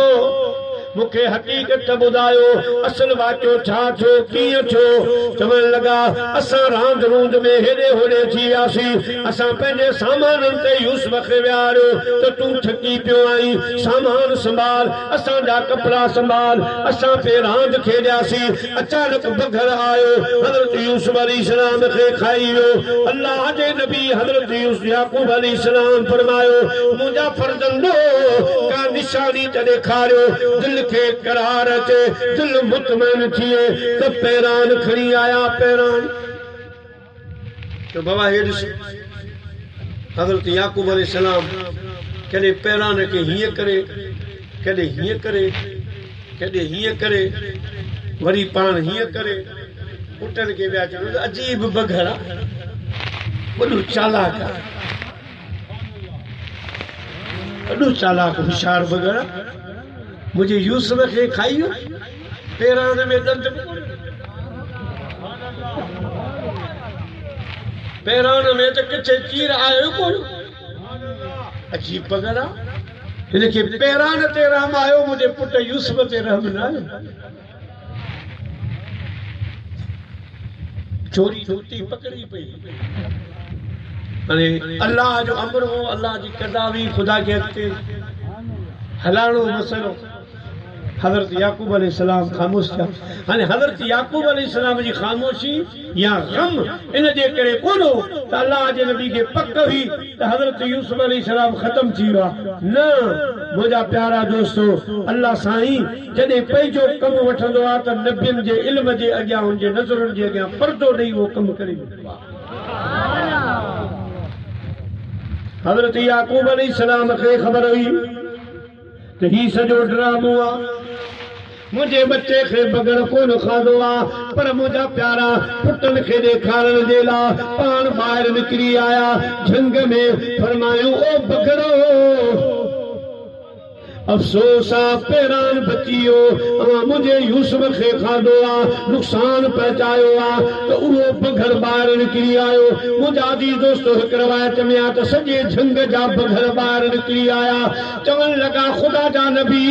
मूंखे हक़ीक़त ॿुधायो असल वाक़ियो छा थियो कीअं थियो चवण लॻा असां रांदि रूंद में हेॾे होॾे थी वियासीं असां पंहिंजे सामाननि ते यूसुफ खे विहारियो त तूं थकी पियो आहीं सामान संभाल असांजा कपिड़ा संभाल असां पे रांदि खेॾियासीं अचानक बग़र आयो हज़रत यूसुफ अलैहिस्सलाम खे खाई वियो अल्लाह जे नबी हज़रत याकूब अलैहिस्सलाम फरमायो मुंहिंजा फर्ज़ंदो का निशानी त ॾेखारियो दिलि खे करार अचे दिलि मुतमइन थिए त पैरान खणी आया पैरान तो बाबा हे ॾिस हज़रत याकूब अलैहिस्सलाम कॾहिं पैरान खे हीअं करे कॾहिं हीअं करे कॾहिं हीअं करे वरी पाण हीअं करे पुटनि खे विया चवनि अजीब बग़र आहे वॾो चालाक आहे वॾो चालाक होशियार बग़र आहे मुझे यूसुफ खे खाई वियो पैरान में दंद पैरान में त किथे चीर आयो कोन अजीब बग़र आहे हिनखे पैरान ते रहम आयो मुंहिंजे पुट यूसुफ ते रहम न आयो चोरी चोटी पकड़ी पई हाणे अल्लाह जो अमर हो अल्लाह जी कदावी ख़ुदा के अॻिते हलाणो मसलो हज़रत याकूब अलैहिस्सलाम ख़ामोश थिया हाणे हज़रत याकूब अलैहिस्सलाम जी ख़ामोशी या गम इन जे करे कोन हो त अल्लाह जे नबी खे पक हुई त हज़रत यूसुफ अलैहिस्सलाम ख़तम थी विया न मुंहिंजा प्यारा दोस्तो अल्लाह साईं जॾहिं पंहिंजो कमु वठंदो आहे त नबियुनि जे इल्म जे अॻियां हुनजे नज़रुनि जे अॻियां पर्दो ॾेई उहो कमु करे वेंदो आहे हज़रत याकूब अलैहिस्सलाम खे ख़बर हुई त ही सॼो ड्रामो आहे मुंहिंजे बच्चे खे बग़ैर कोन खाधो आहे पर मुंहिंजा प्यारा पुटनि खे ॾेखारण जे लाइ पाण ॿाहिरि निकिरी आया झंग में फरमायूं ओ बग़रो अफ़सोस आहे पैरान बची वियो मुंहिंजे यूसुफ खे खाधो आहे नुक़सान पहुचायो आहे त उहो बग़र ॿाहिरि निकिरी आयो मुंहिंजा अज़ीज़ दोस्तो हिकु रवायत में आहे त सॼे झंग जा बग़र ॿाहिरि निकिरी आया चवण लॻा ख़ुदा जा नबी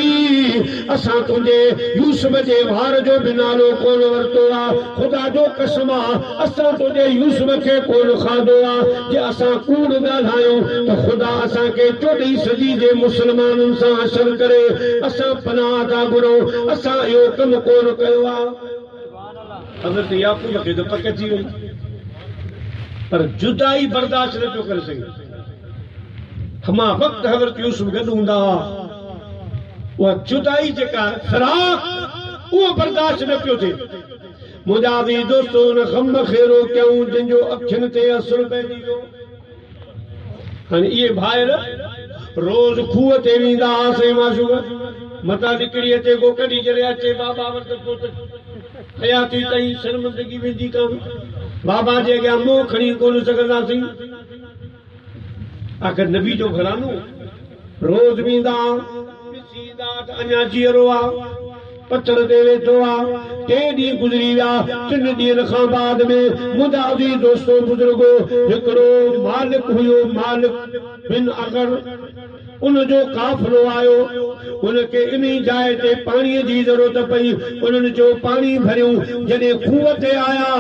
असां तुंहिंजे यूसुफ जे वार जो बि नालो कोन वरितो आहे ख़ुदा जो कसम आहे असां तुंहिंजे यूसुफ खे कोन खाधो आहे जे असां कूड़ ॻाल्हायूं त ख़ुदा असांखे 14 सदी जे मुस्लमाननि सां करे असां पनाह था घुरूं असां इहो कमु कोन कयो आहे हज़रत याकूब खे त पक थी वई पर जुदाई बर्दाश्त न पियो करे सघे हमा वक़्तु हज़रत यूसुफ गॾु हूंदा हुआ उहा जुदाई जेका फ़िराक़ उहो बर्दाश्त न पियो थिए मुंहिंजा अज़ीज़ दोस्तो उन ग़म खे रोकियऊं जंहिंजो अखियुनि ते असुरु पइजी वियो हाणे इहे भाइर रोज़ खूह ते वेंदा हुआसीं माशूक मथां निकिरी अचे को कॾहिं जॾहिं अचे बाबा वटि पोइ त हयाती ताईं शर्मिंदगी वेंदी कोन बाबा जे अॻियां मुंहुं खणी कोन सघंदासीं आख़िर नबी जो घरानो रोज़ वेंदा ॾिसींदा त अञा जीअरो आहे पत्थर ते वेठो आहे 3 ॾींहं गुज़री विया 3 ॾींहंनि खां बाद में मुंहिंजा अज़ीज़ दोस्तो बुज़ुर्गो हिकिड़ो मालिक हुयो मालिक बिन अगर उनजो काफ़िलो आयो उनखे इन जाइ ते पाणीअ जी ज़रूरत पई उन्हनि जो पाणी भरियूं जॾहिं खूह ते आया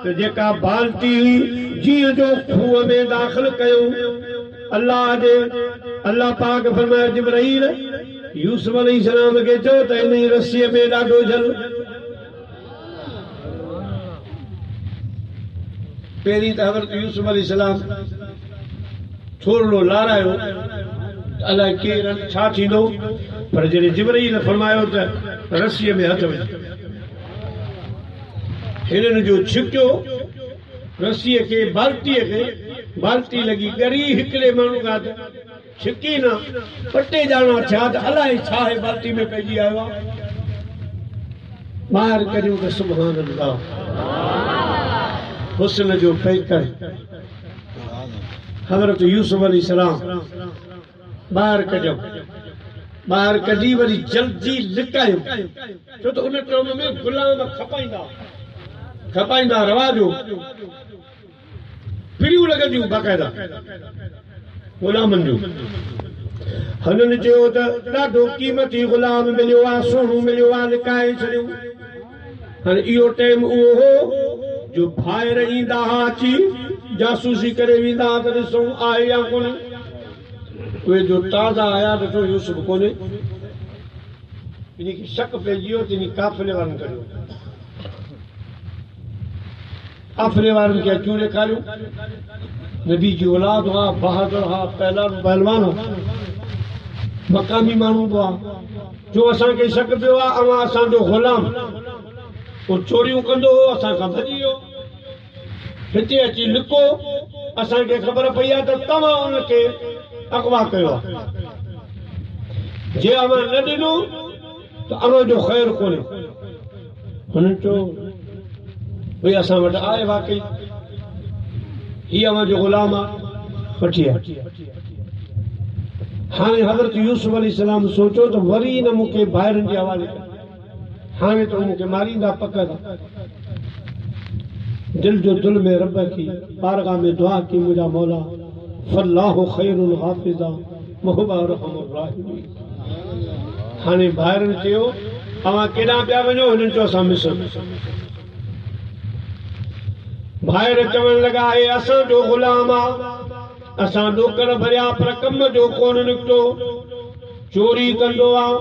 त जेका बाल्टी हुई जीअं जो खूह में दाख़िल कयूं अल्लाह पाक फरमायो जिब्राईल यूसुफ अलैहिस्सलाम खे चयो त इन रसीअ में ॾाढो जल। पहिरीं त हज़रत यूसुफ अलैहिस्सलाम थोरो लारायो अलाए केरु छा थींदो, पर जॾहिं जिब्रील फरमायो त रसीअ में हथ विझ, हिननि जो छिकियो रसीअ खे, बाल्टी लॻी ॻरी, हिकिड़े माण्हू खां छिकी न ॿ टे ॼणा थिया त अलाए छा आहे बाल्टी में पइजी आयो आहे। ॿाहिरि करियूं त सुभान अल्लाह, हुस्न जो पैकर हज़रत यूसुफ अलैहिस्सलाम ॿाहिरि कढियो, ॿाहिरि कढी वरी जल्दी लिकायो, छो त उन टाइम में गुलाम खपाईंदा रवाजो पिड़ियूं लॻंदियूं बाक़ाइदा गुलामनि जूं। हुननि चयो त ॾाढो क़ीमती गुलाम मिलियो आहे, सुहिणो मिलियो आहे, लिकाए छॾियो। हाणे इहो टाइम उहो हो जो ॿाहिरि ईंदा हुआ, अची जासूसी करे वेंदा हुआ त ॾिसूं आहे या कोन्हे। उहे जो ताज़ा आया ॾिठो यूसुफ कोन्हे, इनखे शक पइजी वियो त इन काफ़िले वारनि करियो। काफ़िले वारनि खे अखियूं ॾेखारियूं, नबी जी औलाद हुआ, बहादुर हुआ, पहलवान हुआ, मक़ामी माण्हू हुआ। जो असांखे शक पियो आहे अवां असांजो ग़ुलाम, उहो चोरियूं कंदो हो, असांखां भॼी वियो, हिते अची लिको, असांखे ख़बर पई आहे त तव्हां उनखे अगवा कयो आहे। जे अवां न ॾिनो त अवां जो ख़ैरु कोन्हे। हुननि चयो भई असां वटि आहे वाकई, हीअ अवां जो ग़ुलाम आहे, वठी आ। हाणे हज़रत यूसुफ अलैहिस्सलाम सोचियो त वरी न मूंखे ॿाहिरनि जे हवाले कर, हाणे त मूंखे मारींदा पक था। दिल जो दिल में रब की बारगाह में दुआ की, मुंहिंजा मौला फल्लाहु खैरुल हाफ़िज़ा वहुवा अरहमुर राहिमीन। हाणे ॿाहिरनि चयो अवां केॾां पिया वञो? हिननि चयो असां मिस्र। ॿाहिरि चवण लॻा हे असांजो ग़ुलाम आहे, असां ॾोकर भरिया पर कम जो कोन निकितो, चोरी कंदो आहे।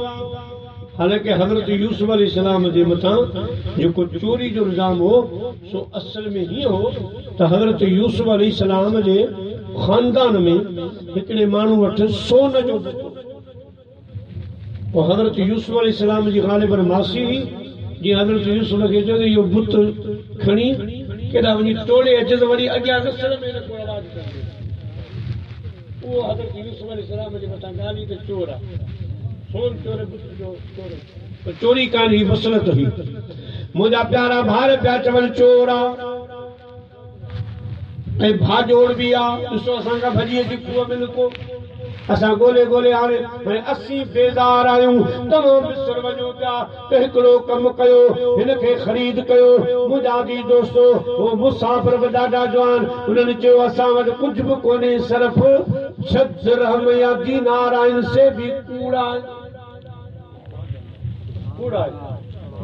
हालांकि हज़रत यूसुफ अलैहिस्सलाम जे मथां जेको चोरी जो इल्ज़ाम हो सो असल में हीअं हो त हज़रत यूसुफ अलैहिस्सलाम जे ख़ानदान में हिकिड़े माण्हू वटि सोन जो बुत हो। पोइ हज़रत यूसुफ अलैहिस्सलाम जी ग़ालिबन मासी हुई, जीअं हज़रत यूसुफ खे चयो त इहो बुत खणी केॾा वञी टोड़े अचे त वरी अॻियां नसल में न को आवाज़ कंदे। उहो हज़रत यूसुफ अलैहिस्सलाम जे मथां ॻाल्हि त चोर आहे, सोन चोर, बुत जो चोर, चोरी कान ही मसलत हुई। मुंहिंजा प्यारा भार पिया चवनि चोर आहे ऐं भाजोड़ बि आहे। ॾिसो असांखां भॼी अची खूह में लिको, असां ॻोल्हे ॻोल्हे हाणे असीं बेज़ार आहियूं। तव्हां मिस्र वञो पिया त हिकिड़ो कमु कयो, हिनखे ख़रीद कयो। मुंहिंजा जी दोस्तो हो मुसाफ़िर बि ॾाढा जवान, उन्हनि चयो असां वटि कुझु बि कोन्हे, सिर्फ़ 6 दिरहम या दीनार आहिनि, से बि कूड़ आहे।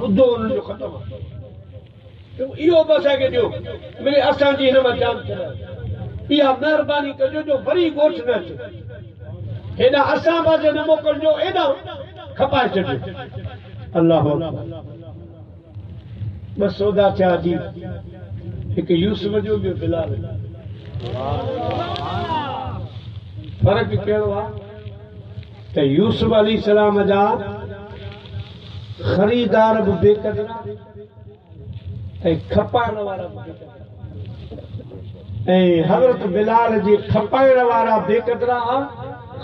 ॿुधो उन्हनि जो ख़तमु आहे, इहो बि असांखे ॾियो, मिले असांजी हिन मां जान छॾायो। इहा महिरबानी कजो जो वरी ॻोठ न अचे, हेॾा असां पासे न मोकिलिजो, हेॾा खपाए छॾियो। अल्लाह बस सौदा थिया जी, हिकु यूसुफ जो ॿियो बिलाल। फ़र्क़ु कहिड़ो आहे त यूसुफ अलैहिस्सलाम जा ख़रीदार बि बेक़दरा ऐं खपाइण वारा बि बेक़दरा, ऐं हज़रत बिलाल जे खपाइण वारा बेक़दरा,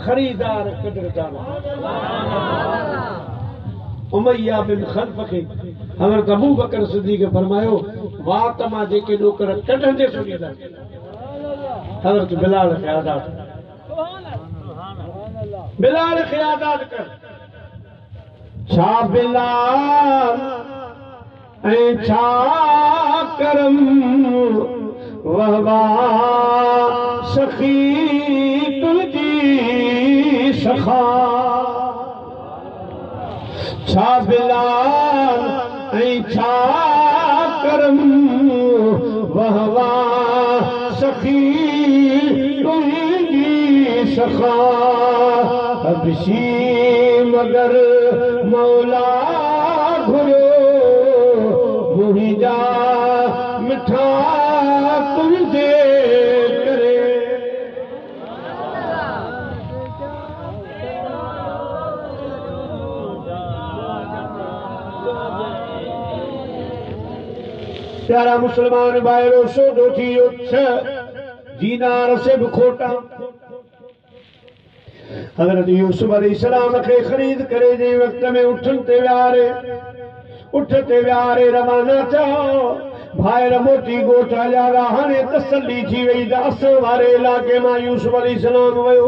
ख़रीदार क़दरदार। उमैया बिन खल्फ खे हज़रत अबू बकर सिद्दीक़ फरमायो, वात मां जेके ॾोकर कढंदे सुञींदा, हज़रत बिलाल खे आज़ाद, बिलाल खे आज़ाद कर। छा बिलाल ऐं छा करम, वाह वाह सखी तुंहिंजी सखा। छा बिलाल ऐं छा करम, वाह वाह सखी तुंहिंजी सखा। हबशी मगर मौला घुरियो मुंहिंजा मिठा तुंहिंजे करे। प्यारा मुसलमान भाइरो सोदो थी वियो 6 दीनार से भी खोटा। हज़रत यूसुफ अलैहिस्सलाम खे ख़रीद करे जे वक़्त में उठन ते विहारे रवाना थियो। भाइर मोटी ॻोठ हलिया विया। हाणे तसल्ली थी वई त असां वारे इलाइक़े मां यूसुफ अलैहिस्सलाम वियो।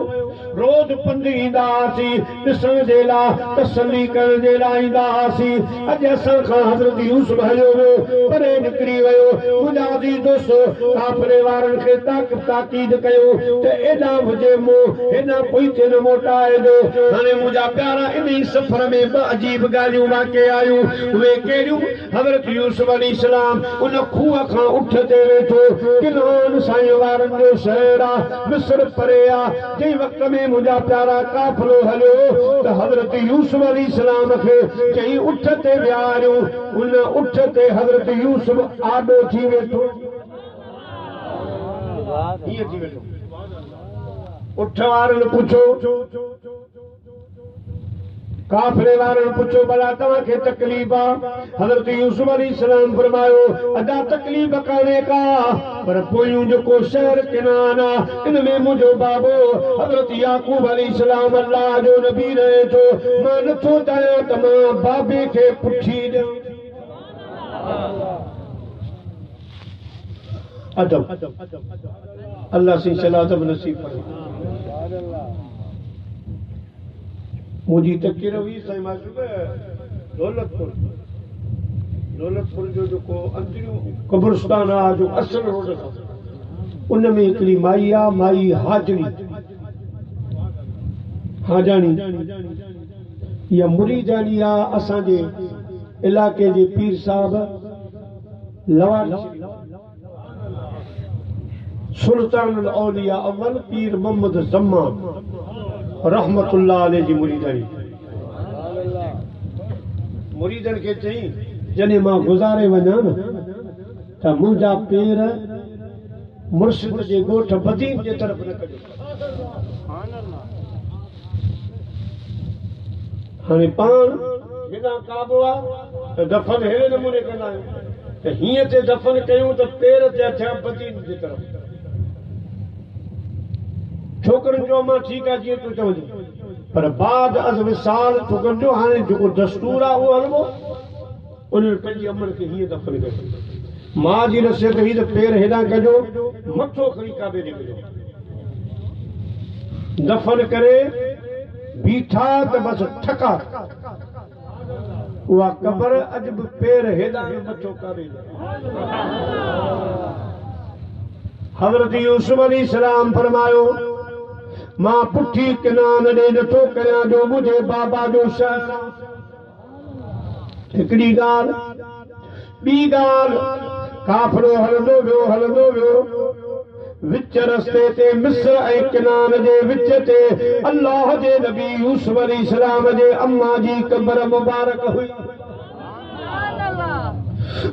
रोज़ पंधि ईंदा हुआसीं ॾिसण जे लाइ, तसल्ली करण जे लाइ ईंदा हुआसीं। अॼु असां खां हज़रत यूसुफ हलियो वियो, परे निकिरी वियो। मुंहिंजा अज़ीज़ दोस्त काफ़िरे वारनि खे ताकीद कयो त एॾा हुजे मूं हेॾा पोइते न मोटाइजो। हाणे मुंहिंजा प्यारा इन सफ़र में 2 अजीब ॻाल्हियूं वाक़े आयूं। उहे कहिड़ियूं? हज़रत यूसुफ अलैहिस्सलाम उन खूह खां उठ ते वेठो। किनान साईं वारनि जो शहर आहे, मिस्र परे आहे। जंहिं वक़्त में मुंहिंजा प्यारा काफ़िलो हलियो त हज़रत यूसुफ अलैहिस्सलाम खे चई उठ ते विहारियो। उन उठ ते हज़रत यूसुफ आॾो थी वेठो। उठ वारनि पुछो, काफ़िरे वारनि पुछो भला तव्हांखे तकलीफ़ आहे? हज़रत यूसुफ अलैहिस्सलाम फरमायो अदा तकलीफ़ कान्हे का, पर पोयूं जेको शहर किनान आहे इन में मुंहिंजो बाबो हज़रत याकूब अलैहिस्सलाम अल्लाह जो नबी रहे थो। मां नथो चाहियां त मां बाबे खे पुठी ॾियां। अदब अल्लाह से सलाह नसीब करे। मुझी तकरीर हुई साईं मासूम दौलतपुर जो जेको अंदरियूं कब्रिस्तान आहे, जो असल रोड आहे, उन में हिकिड़ी माई आहे, माई हाजानी। इहा मुरीदानी आहे असांजे इलाइक़े जे पीर साहब लवानी सुल्तान औलिया अव्वल पीर मोहम्मद ज़मान रहमतुल्लाह अलैहि जी मुरीदानी। मुरीदन खे चई जॾहिं मां गुज़ारे वञा न त मुंहिंजा पेर मुर्शिद जे ॻोठ बदीन जे तरफ़ न कजो। हाणे पाण बिना काबो आहे त दफ़न अहिड़े नमूने कंदा आहियूं त हीअं ते दफ़न कयूं त पेर ते थिया बदीन जे तरफ़। छोकरनि जो मां ठीकु आहे जीअं तूं चवंदी, पर बाद अज़ विसाल छोकरनि जो हाणे जेको दस्तूर आहे उहो हलबो। उन्हनि पंहिंजी अमल खे हीअं दफ़न कयो। मां जी नसीहत हुई त पेर हेॾां कजो, मथो खणी काबे ॾे कजो। दफ़न करे बीठा त बसि ठका उहा क़बर अॼु बि पेर हेॾां मथो काबे ॾे। हज़रत यूसुफ अलैहिस्सलाम फरमायो मां पुठी किनान ॾे नथो कयां जो मुंहिंजे बाबा जो शहर। हिकिड़ी ॻाल्हि, ॿी ॻाल्हि, काफ़िरो हलंदो वियो विच रस्ते ते मिस्र ऐं किनान जे विच ते अल्लाह जे नबी यूसुफ अलैहिस्सलाम जे अम्मा जी क़बर मुबारक हुई।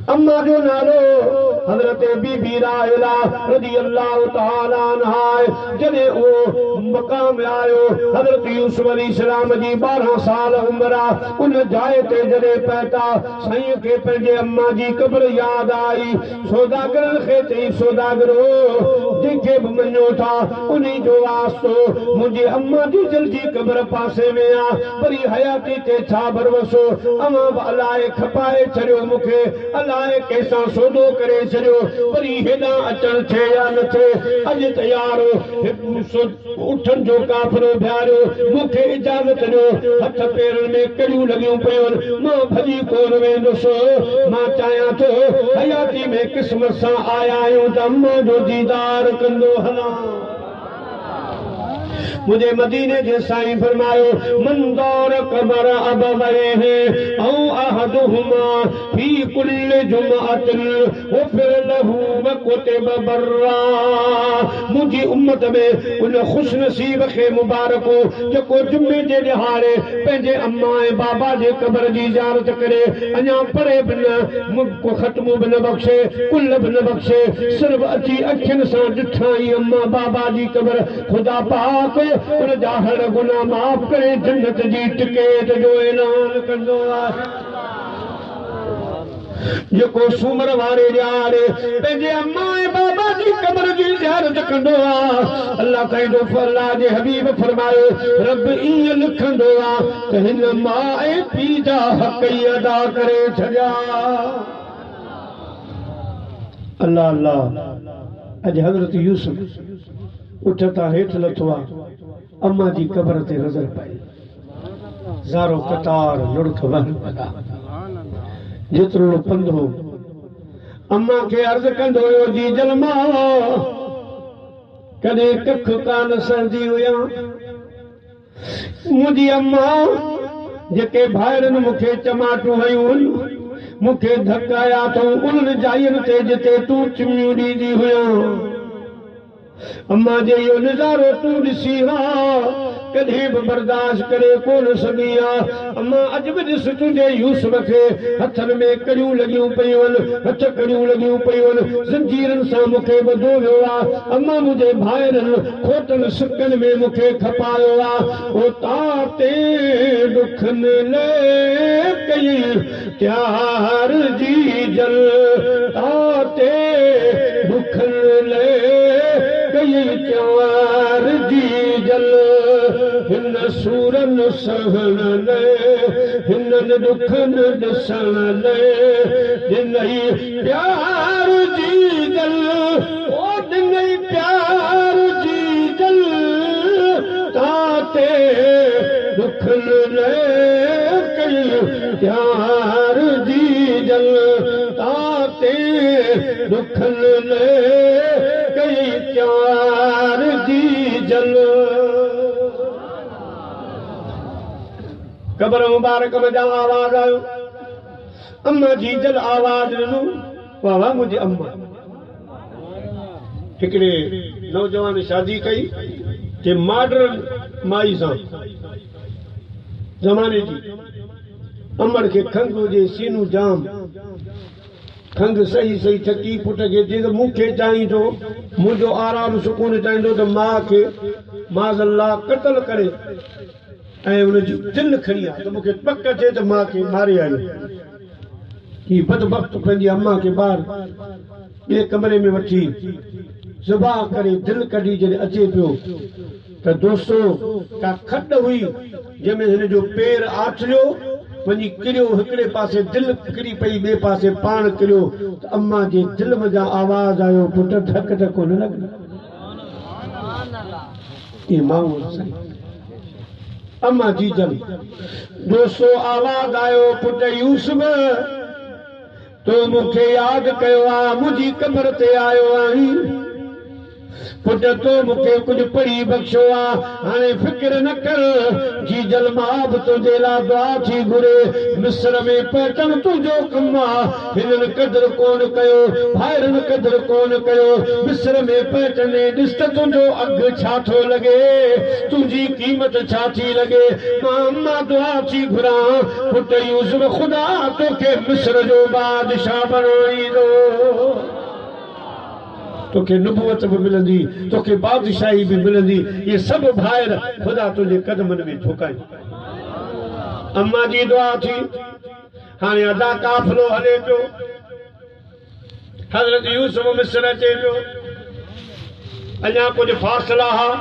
अम्मा जो नालो हज़रत बीबी राहिला रज़ियल्लाहु तआला अन्हा। जॾहिं उहो मक़ाम आयो हज़रत यूसुफ अलैहिस्सलाम जी 12 साल उम्र आहे। उन जाइ ते जॾहिं पहुता साईं खे पंहिंजे अम्मा जी क़बर यादि आई। सौदागरनि खे चई सौदागरो जंहिंखे बि मञो था उन जो वास्तो मुंहिंजी अम्मा जी जल्दी क़बर पासे में आहे, वरी हयाती ते छा भरवसो। अमां बि अलाए खपाए छॾियो मूंखे, अलाए कंहिंसां सौदो करे छॾियो, वरी हेॾां अचण थिए या न थिए। अॼु त यारो उठनि जो काफ़िरो बीहारियो, मूंखे इजाज़त ॾियो। हथ पेरनि में कड़ियूं लॻियूं पियूं, मां भॼी कोन वेंदुसि। मां चाहियां थो हयाती में क़िस्मत सां आया आहियूं त अम्मा जो दीदार कंदो हलां। मुझे मदीने जे साईं फरमायो मन दौर कबर अब वए हैं औ अहदुहुमा फी कुल कुल जुमअतिन गुफ़िर लहू व कुतिब बर्रा। मुझी उम्मत में उन खुश नसीब खे मुबारक हो जेको जुमे जे ॾिहाड़े पंहिंजे अम्मा ऐं बाबा जे क़बर जी ज़ियारत करे अञा पढ़े बि न ख़त्म बि न बख़्शे कुल बि न बख़्शे सिर्फ़ अची अखियुनि सां ॾिठाई अम्मा बाबा जी क़बर ख़ुदा पाक उन जा हर गुनाह माफ़ करे जन्नत जी टिकेट जो ऐलान कंदो आहे। जेको सूमर वारे ॾियारे पंहिंजे अम्मा ऐं बाबा जी क़बर जी ज़ियारत कंदो आहे अल्लाह कहंदो अल्लाह जे हबीब फरमायो रब ईअं लिखंदो आहे त हिन मां ऐं पीउ जा हक़ ई अदा करे छॾिया। अल्लाह अल्लाह अॼु हज़रत यूसुफ उठता हेठि लथो आहे अम्मा जी क़बर ते नज़र पई ज़ारो कतार लुड़क वर पदा जेतिरो पंध हो अम्मा खे अर्ज़ कंदो हुयो जी जलमा कॾहिं कख कान सरदी हुया मुंहिंजी अम्मा जेके भाइरनि मूंखे चमाटूं हयूं मूंखे धकाया अथऊं उन्हनि जायुनि ते जिते तूं चिमियूं ॾींदी हुया अम्मा जे इहो नज़ारो तूं ॾिसी हा कॾहिं बि बर्दाश्त करे कोन सघी आहे अम्मा अॼु बि ॾिस तुंहिंजे यूसुफ खे हथनि में कड़ियूं लॻियूं पयूं आहिनि हथ कड़ियूं लॻियूं पयूं आहिनि ज़ंजीरनि सां मूंखे ॿधो वियो आहे अम्मा मुंहिंजे भाइरनि खोटनि सिकनि में मूंखे खपायो आहे ओ तार ते ॾुखनि ले कई त्यार जी जल तार ते ॾुखनि ले कई त्यार जी जल हिन सूरन सहण ले हिननि ॾुखनि ॾिसण ले ॾिनई प्यार जी जल ओ ॾिनई प्यार जी जल ताते ॾुखनि ले कई प्यार जी जल ताते ॾुखनि ले कई प्यार जी जल। कबर मुबारक में जा आवाज आयो अम्मा जी जल आवाज ॾिनो वाह वाह मुंहिंजी अम्मा हिकिड़े नौजवान शादी कई ते मॉडर्न माई सां ज़माने जी अमड़ खे खंघि हुजे सीनू जाम खंघि सही सही थकी पुट खे जे मूंखे चाहींदो मुंहिंजो आराम सुकून चाहींदो त माउ खे माज़ल्ला क़तल करे ऐं उनजी दिलि खणी आहे त मूंखे पक थिए त माउ खे मारे आयो ही बदबख्त पंहिंजी अम्मा खे ॿार ॿिए कमरे में वठी ज़िबाह करे दिलि कढी जॾहिं अचे पियो त दोस्तो का खॾ हुई जंहिंमें हिन जो पेर आठलियो वञी किरियो हिकिड़े पासे दिलि किरी पई ॿिए पासे पाण किरियो त अम्मा जे दिलि में आवाज़ आयो पुट धक त कोन लॻी माण्हू अम्मा जी जल दोस्तो आवाज़ आयो पुट यूसुफ तो मूंखे यादि कयो आहे मुंहिंजी क़बर ते आयो आहीं पुट तो मूंखे कुझु पढ़ी बख़्शो आहे हाणे फिक्र न कर जी जल मां बि तुंहिंजे लाइ दुआ थी घुरे मिस्र में पहुचण तुंहिंजो कमु आहे हिननि क़दुरु कोन कयो भाइरनि क़दुरु कोन कयो मिस्र में पहुचंदे ॾिस त तुंहिंजो अघु छा थो लॻे तुंहिंजी क़ीमत छा थी लॻे मां दुआ थी घुरां पुट यूसुफ ख़ुदा तोखे मिस्र जो बादशाह बणाईंदो तोखे नुबुवत भी मिलंदी तोखे बादशाही भी मिलंदी ये सब भाइर खुदा तुझे कदमनि में झुकाई अम्मा जी दुआ थी हाणे अदा काफ़िलो हले पियो हज़रत यूसुफ मिस्र अचे पियो अञा कुछ फ़ासिला हा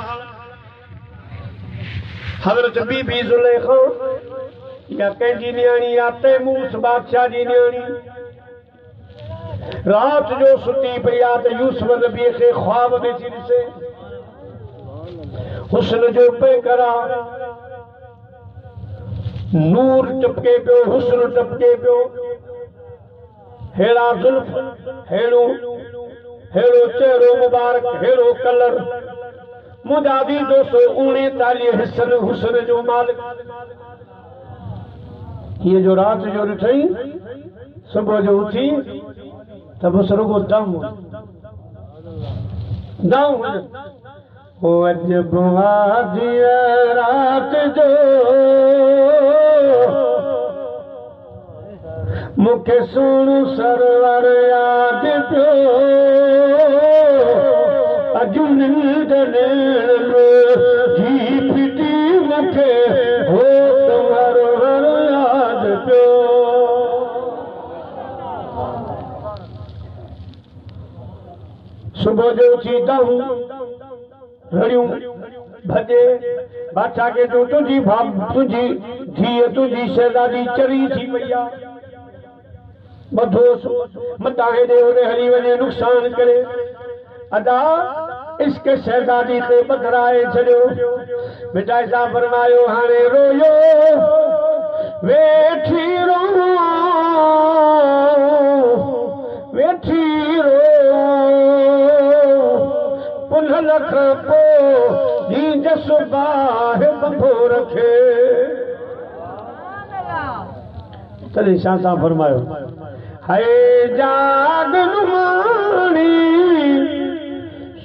हज़रत बीबी ज़ुलेखा या कंहिंजी नियाणी या तैमूस बादशाह जी नियाणी रात जो सुती पई आहे त यूसुफ नबी खे ख्वाब में थी ॾिसे हुस्न जो पैकर आहे नूर टपके पियो हुस्न टपके पियो हेड़ा ज़ुल्फ हेड़ो चेहरो मुबारक हेड़ो कलर मुंहिंजा बि दोस्तो 39 हिस्सन हुस्न जो मालिक ये जो रात जो ॾिठई सुबह जो उठी तब बस रुगो दाऊं ओ अजब आदिया रात जो मुखे सुन सरवर याद पियो अजु नींद नेण जी पिटी मुखे हो तुम्हारो हर याद पियो सुबह जो उठी दाऊं रड़ियूं भजे बादशाह के तो तुझी धीअ तुझी शहजादी चरी थी मैया बधोस मता हेॾे होॾे हली वञे नुक़सान करे अदा इश्क शहजादी ते बदराए छॾियो बेटा सां फरमायो हाणे रोयो वेठी रो वेठी रो पुनः लख पो नींद सुबाह बंधो रखे तॾहिं छा था फरमायो हाय जाग नुमाणी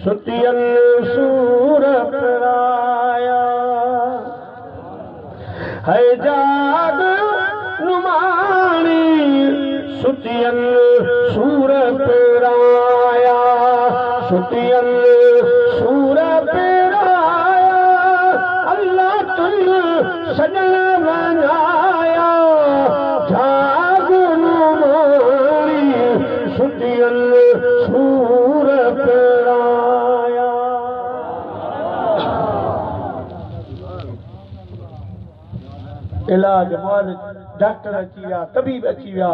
सुतियल सूर पराया हाय जाग नुमाणी सुतियल सूर पराया सुतियल सूर पराया अल्लाह तुम सजन बनाया जाग नुमाणी सुतियल सूर पराया इलाज डॉक्टर अची विया तबीब अची विया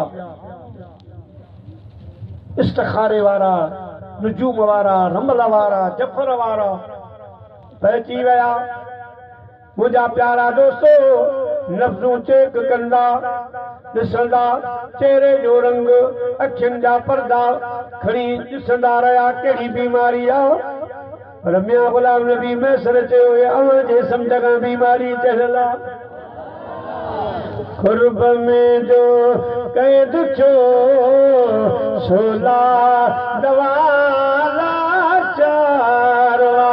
इस्तिखारे वारा नुजूम वारा रमल वारा जफर वारा पहुची विया मुंहिंजा प्यारा दोस्तो लफ़्ज़ूं चेक कंदा ॾिसंदा चेहरे जो रंग अखियुनि जा पर्दा खणी ॾिसंदा रहिया कहिड़ी बीमारी आहे पर मियां गुलाम नबी मैसर चयो अव्हां जे सम्झ खां बीमारी चढ़ियल आहे क़ुर्ब में जो कैद छो सोला दवाला चारवा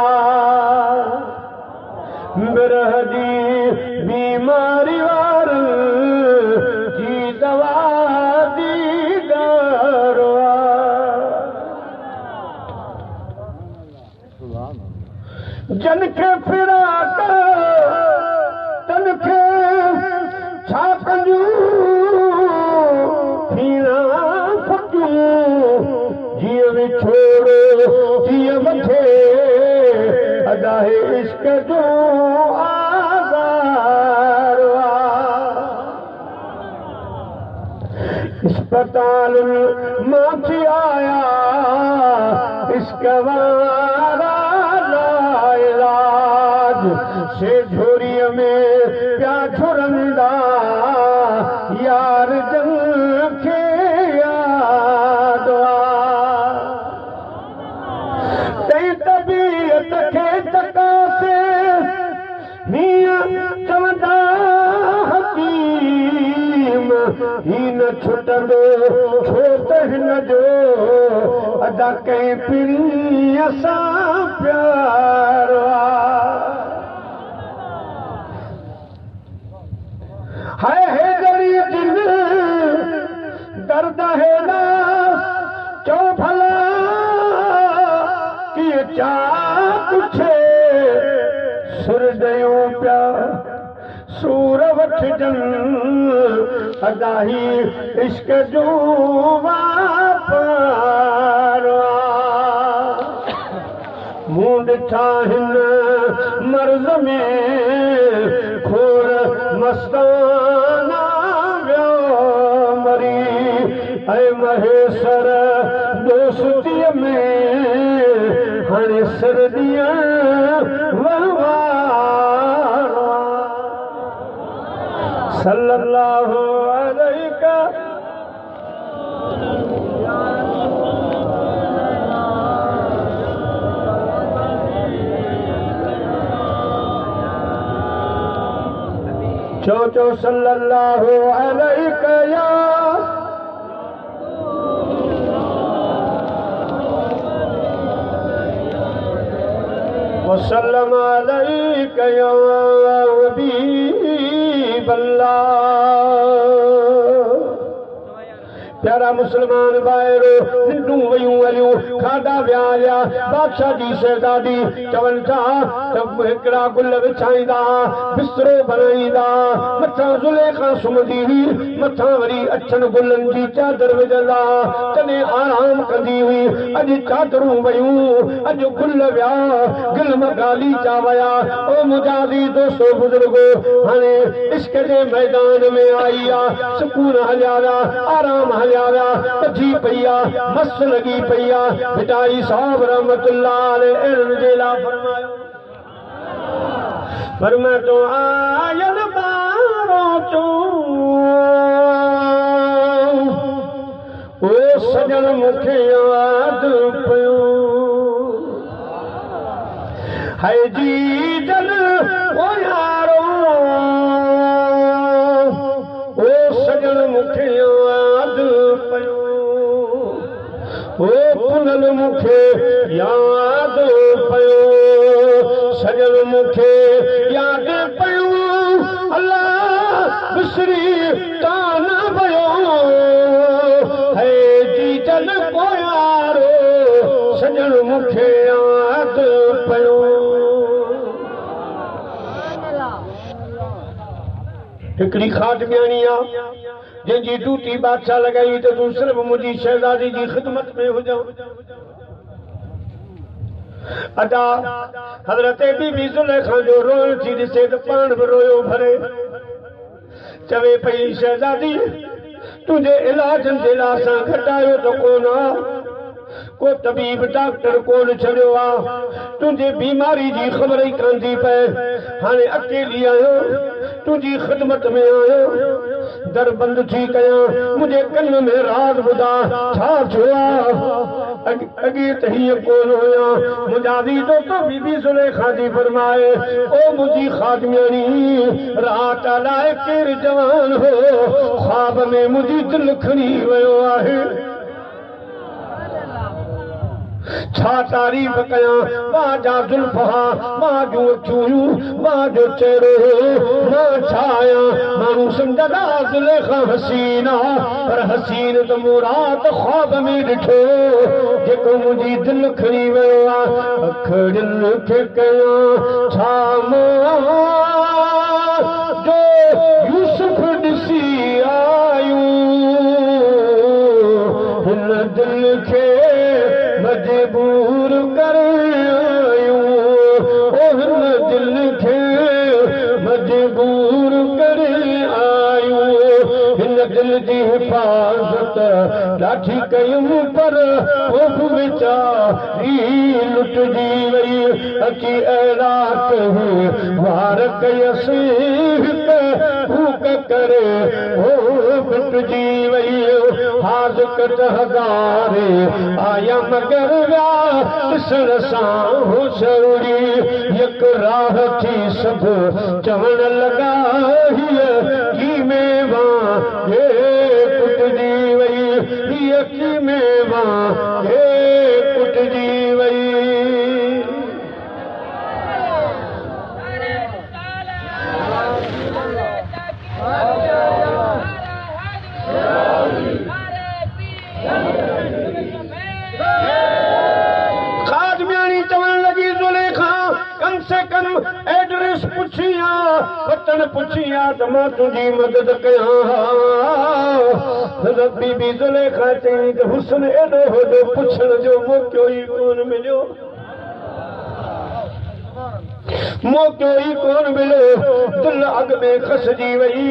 बिरह जी बीमारी वारन जी दवा दी दरवा जन खे फिराक तन खे छा कयूं फीणा फकियूं जीअं विछोड़ो जीअं मथे अदाए इश्क जो आज़ार अस्पताल मां थी आया इश्क वारा लाइलाज से झोरीअ में प्या छुरंदा यार जन खे याद तई तबीयत खे चकासे हीअं चवंदा हकीम ही न छुटंदो छो त हिन जो अदा कई पिणी असां प्यार हाय हैदरी दिल दर्द है ना चो भला कि चा कुछ सुर ॾियूं पिया सूर वठजन अदाही इश्क जो वापार मूं ॾिठा हिन मर्ज़ में खोर मस्ताना वियो मरी ऐं महेश्वर दोस्तीअ में हाणे सर्दीअ सल्लल्लाहु अलैहि चो सल्लल्लाहु अलैहि या वसल्लम अलैका या हबीब अल्लाह। प्यारा मुसलमान भाइरो निंडू वयूं हलियूं खाधा विया बादशाह जी शहजादी चवन था तब हिकड़ा गुल विछाईंदा बिस्तरो बनाईंदा मथा ज़ुलेखा सुम्हंदी हुई मथा वरी अछनि गुलनि जी चादर विझंदा तॾहिं आराम कंदी हुई। अॼु चादरूं वयूं अॼु गुल विया गिलम गालीचा वया। ओ मुजादी दोस्तो बुज़ुर्गो हाणे इश्क जे मैदान में आई आ सुकून हलिया विया आराम हलिया पची पईया मस्त लगी पईया। बिटाई साहब रहमतुल्लाह अलैहि जे ला फरमाए तो आयल बारो चो ओ सजन मुखे याद पयो है जी जल ओ यारो ओ सजन मुखे याद पयो ओ पुनल मुखे याद पयो सजन मुखे याद पयो अल्लाह बिसरी तान पयो है जी जल को यारो सजन मुखे याद पयो। हिकड़ी खाटमियानी आ जंहिंजी ड्यूटी बादशाह लगाई तो तू सिर्फ मुझी शहजादी जी खिदमत में हुजा। अदा हजरत बीबी ज़ुलेखा जो रोल थी ॾिसे तो पान भी रोयो भरे चवे पई शहजादी तुझे इलाजन जे लाइ असां घटायो तो कोन को तबीब डॉक्टर कोन छड़ियो आ तुझे बीमारी जी खबर ही कान थी पए हाणे अकेली आयो तुझी खिदमत में आयो दर बंद थी कया मुझे कन में राज ॿुधा छा थियो अॻे त हीअं कोन हुया। मुजादी दोस्तो बीबी ज़ुलेखा जी फरमाए ओ मुंहिंजी खादमियानी रात अलाए केरु जवान हो ख्वाब में मुंहिंजी दिलि खणी वियो आहे छा तारीफ़ कयां मां जा जुल्फ़ा मां जूं अखियूं मां जो चेहरो मां छा आहियां माण्हू सम्झंदा ज़ुलेखा हसीना पर हसीन त मुराद ख्वाब में ॾिठो जेको मुंहिंजी दिलि खणी वियो आहे। अखड़ियुनि खे कयां छा मां जो यूसुफ ॾिसी आयूं हिन दिलि खे मजबूर कर आयूं ओ हिन दिलि खे मजबूर कर आयूं हिन दिलि जी हिफ़ाज़त ॾाढी कयूं पर पोइ बि वीचारी लुटिजी वई अची रात वार कयसि हिकु फूक करे ओ लुटिजी वई हाज़िक हज़ारे आया मगर विया ॾिसण सां होशड़ी हिकु राह थी सभु चवण लॻा हीअ कीमें वां हे कुटिजी वई हीअ कीमें वां हे कुटिजी वई। कम से कम एड्रेस पुछिया वतन पुछिया त मां तुंहिंजी मदद कयां। हज़रत बीबी ज़ुलेखा चई त हुस्न एॾो होॾो पुछण जो मौक़ो ई कोन मिलियो मौक़ो ई कोन मिलियो दिलि अॻ में खसिजी वई।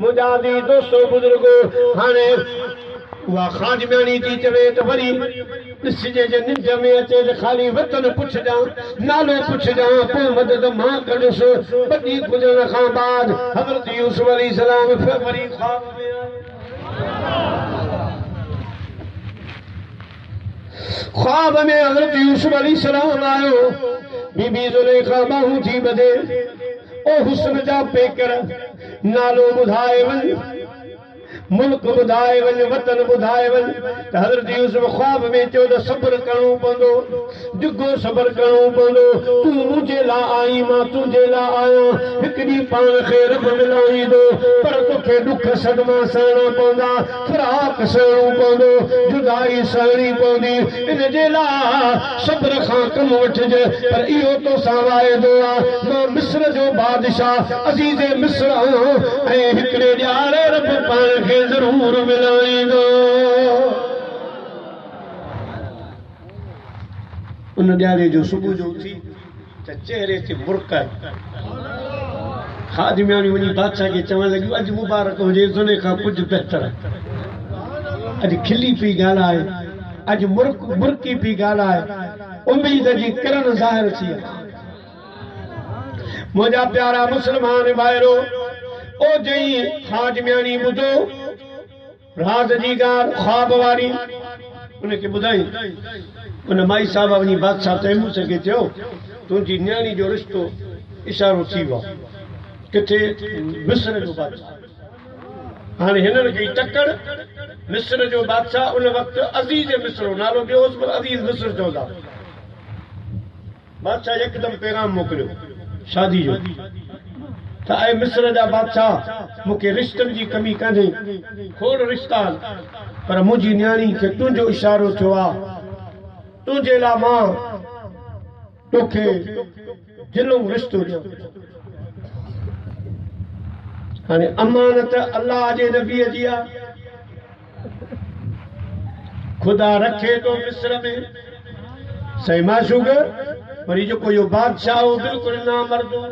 मुजादी दोस्तो बुज़ुर्गो हाणे उहा खाजमियानी थी चवे त वरी ॾिसजे जे निंड में अचे त ख़ाली वतन पुछजां नालो पुछजां पोइ मदद मां कंदुसि। वॾी गुज़रण खां बाद हज़रत यूसुफ अलैहिस्सलाम वरी ख्वाब में ख्वाब में हज़रत यूसुफ अलैहिस्सलाम आयो बीबी ज़ुलेखा बाहूं थी ॿधे ओ हुस्न जा पेकर नालो ॿुधाए वञ मुल्क बुधाए वन वतन बुधाए वन हज़रत यूसुफ ख्वाब में चयो त सब्र करणो पवंदो जुगो सब्र करणो पवंदो तू मुझे ला आई मां तुझे ला आया एक ॾींहुं पाण खे रब मिलाईंदो पर तोखे दुख सदमा सहणा पवंदा फिराक सहणो पवंदो जुदाई सहणी पवंदी इन जे लाइ सब्र खां कमु वठिजे पर इहो तोसां वाइदो आहे मां मिस्र जो बादशाह अज़ीज़ मिस्र आहियां ऐं हिकिड़े ॾियारे रब पाण खे ज़रूर मिलाईंदो उन ॾियारे जो सुबुह जो उथी त चेहरे ते मुर्क खादिमियाणी वञी बादशाह खे चवण लॻियूं अॼु मुबारक हुजे सुने खां कुझु बहितर अॼु खिली पई ॻाल्हाए अॼु मुर्की पई ॻाल्हाए उम्मीद जी किरण ज़ाहिर थी मुंहिंजा प्यारा मुस्लमान भाइरो ओ जई खादिमियाणी ॿुधो राज जी ॻाल्हि ख्वाब वारी उनखे ॿुधाई उन माई साहब वञी बादशाह तैमूर खे चयो तुंहिंजी न्याणी जो रिश्तो इशारो थी वियो किथे मिस्र जो बादशाह हाणे हिननि खे टकड़ मिस्र जो बादशाह उन वक़्तु अज़ीज़ मिस्र नालो ॿियो हुअसि पर अज़ीज़ मिस्र चवंदा बादशाह यकदमि पैगाम मोकिलियो शादी जो त ऐं मिस्र जा बादशाह मूंखे रिश्तनि जी कमी कान्हे खोड़ रिश्ता पर मुंहिंजी न्याणी खे तुंहिंजो इशारो थियो आहे तुंहिंजे लाइ मां तोखे दिलो रिश्तो ॾियां हाणे अमानत अल्लाह जे नबीअ जी आहे खुदा रखे थो मिस्र में सही माशूक वरी जेको इहो बादशाह हो बिल्कुलु नामर्दो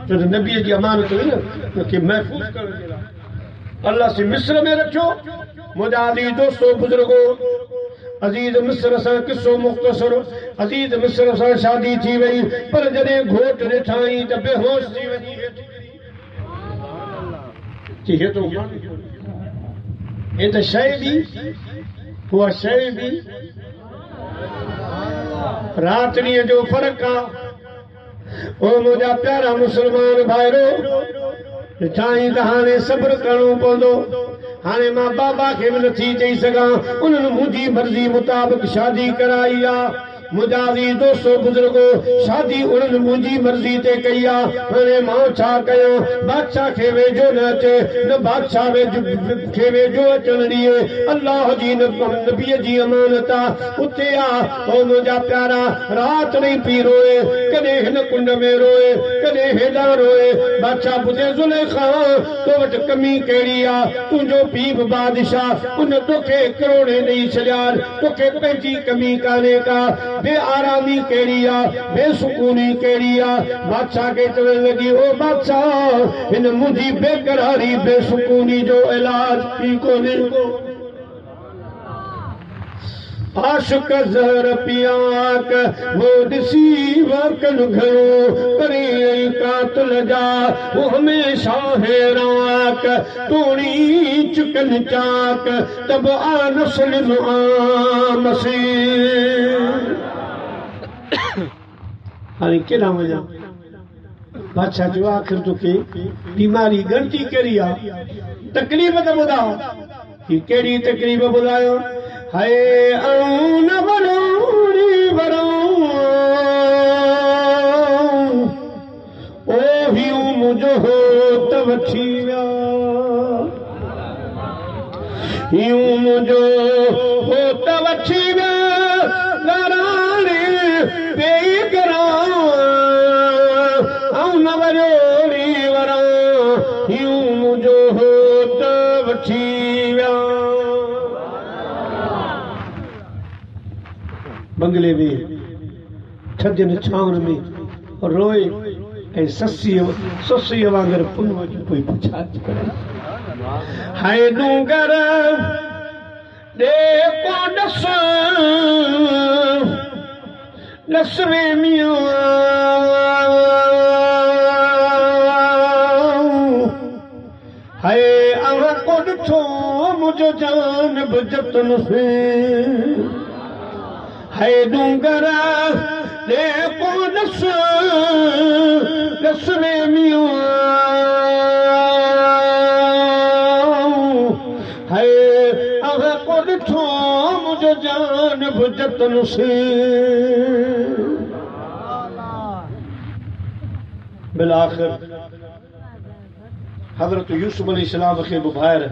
छो त नबीअ जी अमानत हुई न उनखे महफ़ूज़ करण जे लाइ अल्लाह से मिस्र में रखियो मुंहिंजा अली दोस्तो बुज़ुर्गो अज़ीज़ मिस्र सां किसो मुख़्तसर अज़ीज़ मिस्र सां शादी थी वई पर जॾहिं घोट ॾिठाई त बेहोश थी वञी हे त शइ बि उहा शइ बि राति ॾींहं जो फ़र्क़ु आहे ओ मुंहिंजा प्यारा मुस्लमान भाइरो ॾिठाई त हाणे सब्र करणो पवंदो हाणे मां बाबा खे बि नथी चई सघां उन्हनि मुंहिंजी मर्ज़ी मुताबिक़ शादी कराई आहे मुंहिंजा दोस्तो बुज़ुर्गो शादी उन्हनि मुंहिंजी मर्ज़ी ते कई आहे हाणे मां छा कयां बादशाह खे वेझो न अचे न बादशाह खे वेझो अचण ॾिए अल्लाह जी नबीअ जी अमानत आहे उते आहे ओ मुंहिंजा प्यारा राति ॾींहुं पी रोए कॾहिं हिन कुंड में रोए कॾहिं हेॾां रोए बादशाह ॿुधे ज़ुलेखा तो वटि कमी कहिड़ी आहे तुंहिंजो पीउ बि बादशाह उन तोखे करोड़े ॾेई छॾिया तोखे पंहिंजी कमी कान्हे का बेआरामी कहिड़ी आहे बेसुकूनी कहिड़ी आहे बादशाह खे चवण लॻी ओ बादशाह हिन मुंहिंजी बेकरारी बेसुकूनी जो इलाज थी कोन्हे आशिक ज़हर पियाक वो ॾिसी वकल घणो करे कातिल जा वो हमेशा हैराक तोड़ी चुकन चाक तब आ नस्ल मसी हाणे केॾां वञा बादशाह जो आख़िर तोखे बीमारी गणती कहिड़ी आहे तकलीफ़ त ॿुधायो ही कहिड़ी तकलीफ़ ॿुधायो हाय आऊं न वरोड़ी वराऊं ओ हियूं मुंहिंजो हो त वठी विया हियूं मुंहिंजो हो त वठी विया घराणे पेई करां आऊं न वरोड़ी वरां हियूं मुंहिंजो हो त वठी विया बंगले में थधनि छांवनि में रोए ऐं ससीअ वांगुरु पुन वञी पोइ पुछाज करे हाय डूंगर ॾे को ॾस ॾसवे मियो हाय अव्हां को ॾिठो मुंहिंजो जान बि जतन से हाय डूंगर ॾे को ॾसवे मियो ॾिठो मुंहिंजो जान भुजतन से बिलाखिर हज़रत यूसुफ अलैहिस्सलाम खे बि ॿाहिरि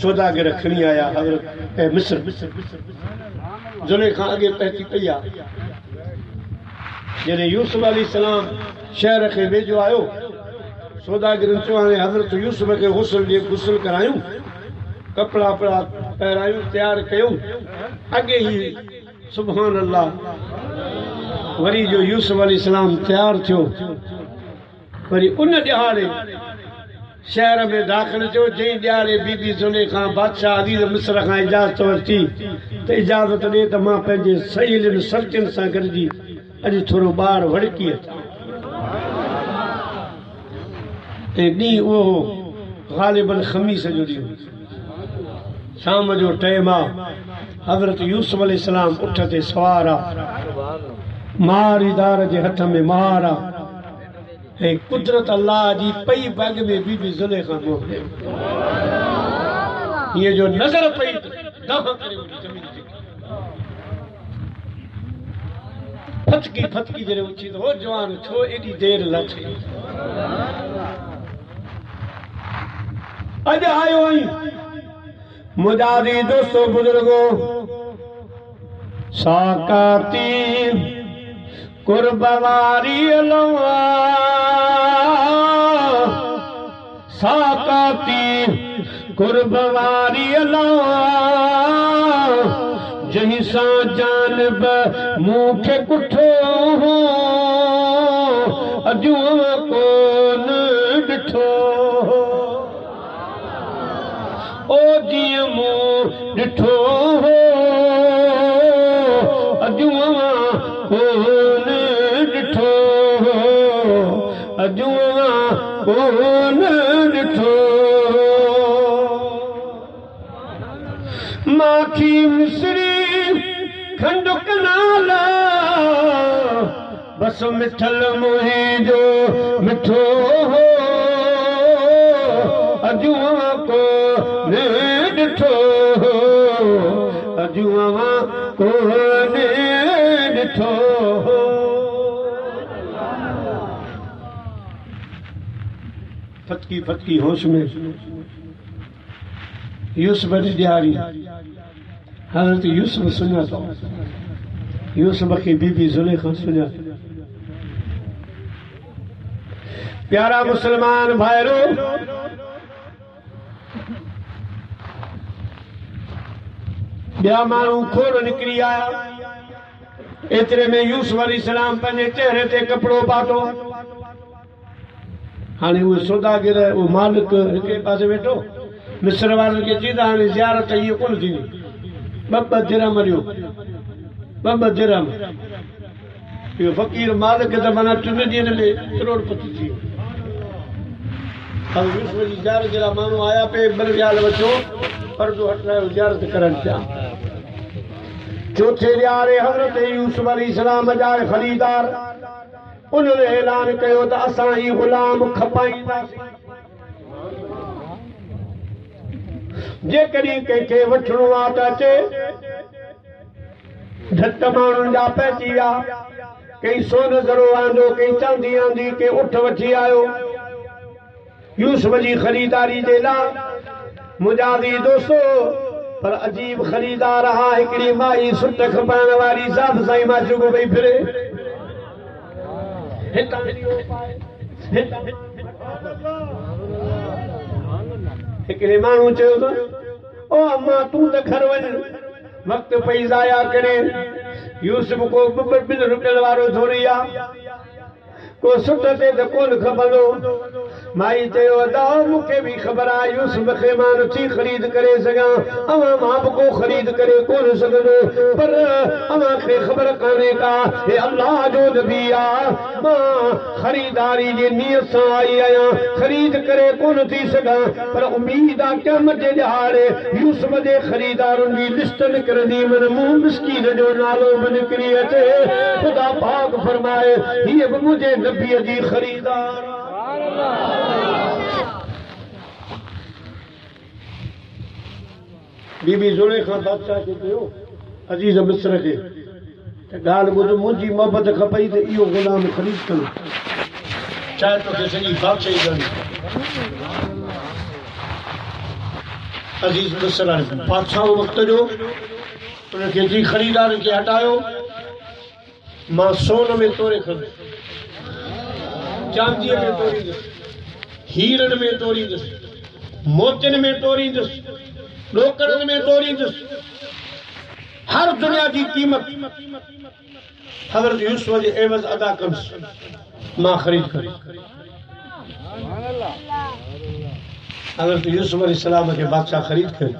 सौदागर खणी आया हज़रत मिस्र ज़ुलेखा अॻे पहुची पई आहे जॾहिं यूसुफ अलैहिस्सलाम शहर खे वेझो आयो सौदागरनि चयो हाणे हज़रत यूसुफ खे गुस्ल करायूं कपिड़ा वपड़ा पहिरायूं तयारु कयूं अॻे ई सुभान अल्लाह वरी जो यूसुफ अलैहिस्सलाम तयारु थियो वरी उन ॾियारे शहर में दाख़िल थियो जंहिं ॾियारे बीबी ज़ुलेखा बादशाह अज़ीज़ मिस्र खां इजाज़त वरिती त इजाज़त ॾे त मां पंहिंजे सहेलियुनि सर्तियुनि सां गॾिजी अॼु थोरो ॿाहिरि वड़की अचां ऐं ॾींहुं उहो ग़ालिबन ख़मीस जो ॾींहुं शाम जो टाइम आहे हज़रत यूसुफ अलैहिस्सलाम उठ ते सवार आहे मारीदार जे हथ में मार आहे ऐं कुदरत अल्लाह जी पई बाग में बीबी ज़ुलेखा मोकिले हीअ जो नज़र पई दफ़ा करे ज़मीन ते फटकी फटकी जॾहिं उथी त हो जवान छो एॾी देरि लथे अॼु आयो आहीं मुजादी दोस्तो बुजुर्गो साकाती कुर्बवारी अलवा साकाती कुर्बवारी अलवा जहीं सां जानब मूंखे कुठो हो अॼु कोन ॾिठो ओ जीअं मूं ॾिठो हो अॼु कोन ॾिठो अॼु कोन ॾिठो माखी मिसरी खंड कनाल बस मिठल मुंहिंजो मिठो हो अॼु कोन ॾिठो अॼु कोन ॾिठो फटकी फटकी होश में यूसुफ जी ॾियारी हज़रत यूसुफ सुञातो यूसुफ खे बीबी ज़ुलेखा सुञातो प्यारा मुसलमान भाइरो ॿिया माण्हू खोड़ निकिरी आया एतिरे में यूसुफ अलैहिस्सलाम पंहिंजे चेहरे ते कपिड़ो पातो हाणे उहे सौदागर उहो मालिक हिकिड़े पासे वेठो मिस्र वारनि खे चई त हाणे ज़ियारत इहो कोन थींदी ॿ दिरहम ॾियो ॿ दिरहम इहो फ़क़ीर मालिक त माना 3 ॾींहंनि में करोड़पति थी वियो यूसुफ जी ज़ियारत जे लाइ माण्हू आया पे बलव्याल वठो पर्दो हटायो ज़ियारत करनि पिया चौथे ॾियारे हज़रत यूसुफ अलैहिस्सलाम जा ख़रीदार उन्होंने ऐलान कयो त असां ही ग़ुलाम खपाईंदासीं जेकॾहिं कंहिंखे वठिणो आहे त अचे झट माण्हुनि जा पइजी विया कई सोन ज़रो आंदो कई चांदी आंदी के उठ वठी आयो यूसुफ जी ख़रीदारी जे लाइ मुजादी दोस्तो पर अजीब ख़रीदार हा हिकिड़ी माई सुट खपाइण वारी साफ़ साईं मां चुगो पई फिरे हिकिड़े माण्हू चयो त ओ अम्मा तूं त घर वञ वक़्त पई ज़ाया करे यूसुफ को 2 रुपयनि वारो थोरी आहे को सुट ते त कोन खपंदो माई चयो अदा मूंखे बि ख़बर आहे यूसुफ खे मां नथी ख़रीद करे सघां अवां मां बि को ख़रीद करे कोन सघंदो पर अवां खे ख़बर कान्हे का हे अल्लाह जो नबी आहे मां ख़रीदारी जी नियत सां आई आहियां ख़रीद करे कोन थी सघां पर उमेद आहे क़यामत जे ॾियारे यूसुफ जे ख़रीदारनि जी लिस्ट निकिरंदी मन मूं मिस्कीन जो नालो बि निकिरी अचे ख़ुदा पाक फरमाए हीअ बि मुंहिंजे नबीअ जी ख़रीदार बीबी ज़ुलेखा बादशाह खे चयो अज़ीज़ मिस्र खे त ॻाल्हि ॿुध मुंहिंजी मोहबत खपई त इहो ग़ुलाम ख़रीद कनि चाहे तोखे सॼी बादशाही ॾियणी अज़ीज़ मिस्र हाणे बादशाह वक़्त जो उनखे जी ख़रीदार खे हटायो मां सोन में तोरे खंदुसि चांदीअ में तोड़ींदुसि हीरनि में तोड़ींदुसि मोतियुनि में तोड़ींदुसि ॾोकड़नि में तोड़ींदुसि हर दुनिया जी क़ीमत हज़रत यूसुफ जे एवज़ अदा कंदुसि मां ख़रीद कर हज़रत यूसुफ अलैहिस्सलाम खे बादशाह ख़रीद कयो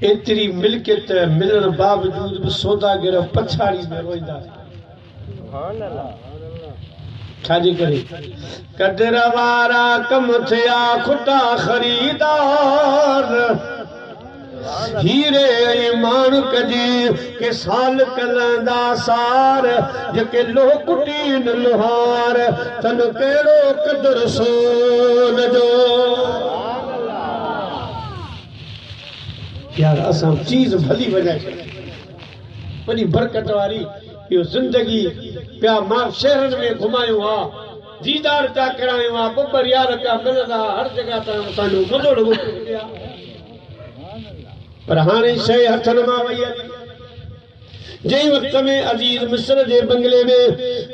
एतिरी मिल्कियत मिलण बावजूद बि सौदागर पछाड़ी में रोईंदा छाजे करे कदर वारा कम थिया खुटा ख़रीदार हीरे ऐं माणक जी के साल कलंदा सार जेके लोह कुटीन लोहार तन कहिड़ो कदर सोन जो यार असां चीज़ भली वञे वॾी बरकत वारी इहो ज़िंदगी पिया मां शहरनि में घुमायूं हा दीदार पिया करायूं हा ॿ यार पिया मिलंदा हर जॻह तां असांजो मज़ो लॻो पर हाणे शइ हथनि मां वई आहे जंहिं वक़्त में अज़ीज़ मिस्र जे बंगले में